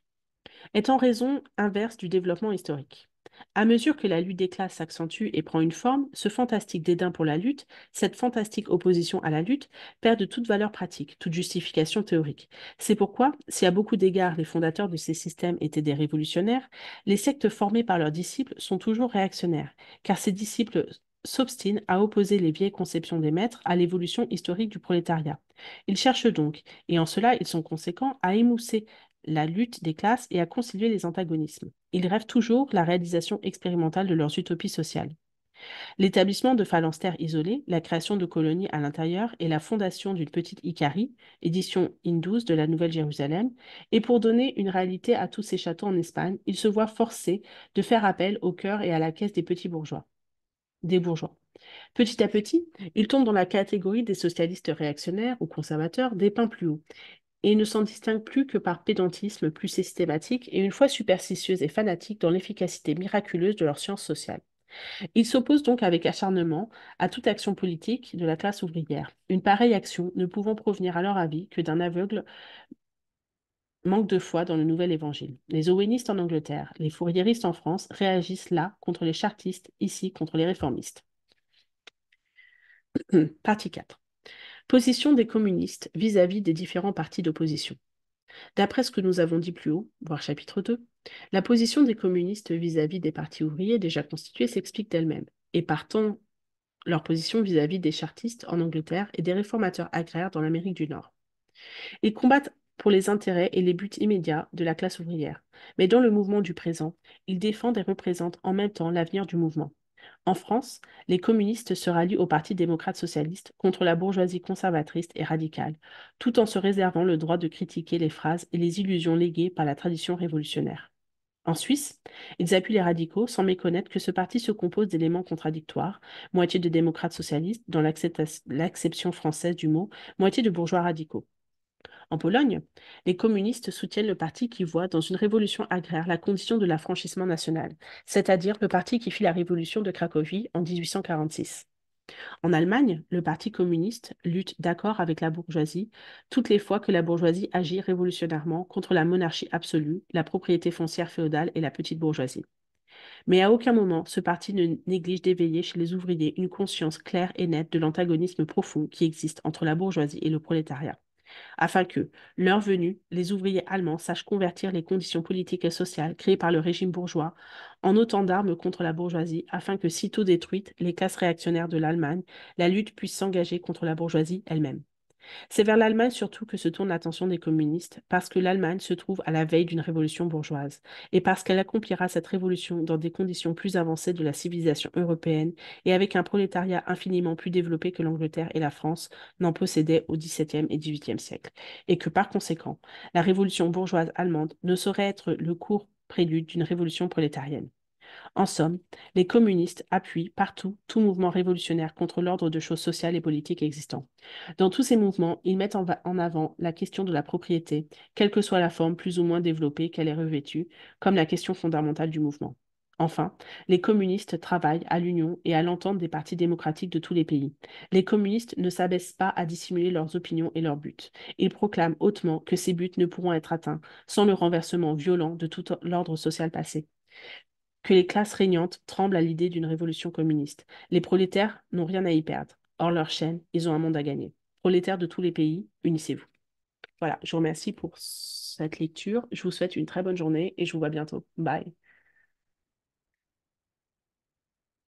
est en raison inverse du développement historique. À mesure que la lutte des classes s'accentue et prend une forme, ce fantastique dédain pour la lutte, cette fantastique opposition à la lutte, perd de toute valeur pratique, toute justification théorique. C'est pourquoi, si à beaucoup d'égards les fondateurs de ces systèmes étaient des révolutionnaires, les sectes formées par leurs disciples sont toujours réactionnaires, car ces disciples s'obstinent à opposer les vieilles conceptions des maîtres à l'évolution historique du prolétariat. Ils cherchent donc, et en cela ils sont conséquents, à émousser la lutte des classes et à concilier les antagonismes. Ils rêvent toujours la réalisation expérimentale de leurs utopies sociales. L'établissement de phalanstères isolés, la création de colonies à l'intérieur et la fondation d'une petite Icarie, édition Indus de la Nouvelle-Jérusalem, et pour donner une réalité à tous ces châteaux en Espagne, ils se voient forcés de faire appel au cœur et à la caisse des petits bourgeois. Des bourgeois. Petit à petit, ils tombent dans la catégorie des socialistes réactionnaires ou conservateurs dépeints plus haut, et ne s'en distingue plus que par pédantisme plus systématique et une foi superstitieuse et fanatique dans l'efficacité miraculeuse de leur science sociale. Ils s'opposent donc avec acharnement à toute action politique de la classe ouvrière, une pareille action ne pouvant provenir à leur avis que d'un aveugle manque de foi dans le nouvel évangile. Les owenistes en Angleterre, les fourriéristes en France réagissent là contre les chartistes, ici contre les réformistes. Partie 4. Position des communistes vis-à-vis des différents partis d'opposition. D'après ce que nous avons dit plus haut, voire chapitre 2, la position des communistes vis-à-vis des partis ouvriers déjà constitués s'explique d'elle-même. Et partant leur position vis-à-vis des chartistes en Angleterre et des réformateurs agraires dans l'Amérique du Nord. Ils combattent pour les intérêts et les buts immédiats de la classe ouvrière, mais dans le mouvement du présent, ils défendent et représentent en même temps l'avenir du mouvement. En France, les communistes se rallient au Parti démocrate-socialiste contre la bourgeoisie conservatrice et radicale, tout en se réservant le droit de critiquer les phrases et les illusions léguées par la tradition révolutionnaire. En Suisse, ils appuient les radicaux sans méconnaître que ce parti se compose d'éléments contradictoires, moitié de démocrates socialistes dans l'acception française du mot, moitié de bourgeois radicaux. En Pologne, les communistes soutiennent le parti qui voit dans une révolution agraire la condition de l'affranchissement national, c'est-à-dire le parti qui fit la révolution de Cracovie en 1846. En Allemagne, le Parti communiste lutte d'accord avec la bourgeoisie toutes les fois que la bourgeoisie agit révolutionnairement contre la monarchie absolue, la propriété foncière féodale et la petite bourgeoisie. Mais à aucun moment, ce parti ne néglige d'éveiller chez les ouvriers une conscience claire et nette de l'antagonisme profond qui existe entre la bourgeoisie et le prolétariat afin que, l'heure venue, les ouvriers allemands sachent convertir les conditions politiques et sociales créées par le régime bourgeois en autant d'armes contre la bourgeoisie, afin que, sitôt détruites les classes réactionnaires de l'Allemagne, la lutte puisse s'engager contre la bourgeoisie elle-même. C'est vers l'Allemagne surtout que se tourne l'attention des communistes, parce que l'Allemagne se trouve à la veille d'une révolution bourgeoise, et parce qu'elle accomplira cette révolution dans des conditions plus avancées de la civilisation européenne, et avec un prolétariat infiniment plus développé que l'Angleterre et la France n'en possédaient au XVIIe et XVIIIe siècle, et que par conséquent, la révolution bourgeoise allemande ne saurait être le court prélude d'une révolution prolétarienne. En somme, les communistes appuient partout tout mouvement révolutionnaire contre l'ordre de choses sociales et politiques existant. Dans tous ces mouvements, ils mettent en avant la question de la propriété, quelle que soit la forme plus ou moins développée qu'elle est revêtue, comme la question fondamentale du mouvement. Enfin, les communistes travaillent à l'union et à l'entente des partis démocratiques de tous les pays. Les communistes ne s'abaissent pas à dissimuler leurs opinions et leurs buts. Ils proclament hautement que ces buts ne pourront être atteints sans le renversement violent de tout l'ordre social passé, que les classes régnantes tremblent à l'idée d'une révolution communiste. Les prolétaires n'ont rien à y perdre. Hors leur chaîne, ils ont un monde à gagner. Prolétaires de tous les pays, unissez-vous. Voilà, je vous remercie pour cette lecture. Je vous souhaite une très bonne journée et je vous vois bientôt. Bye.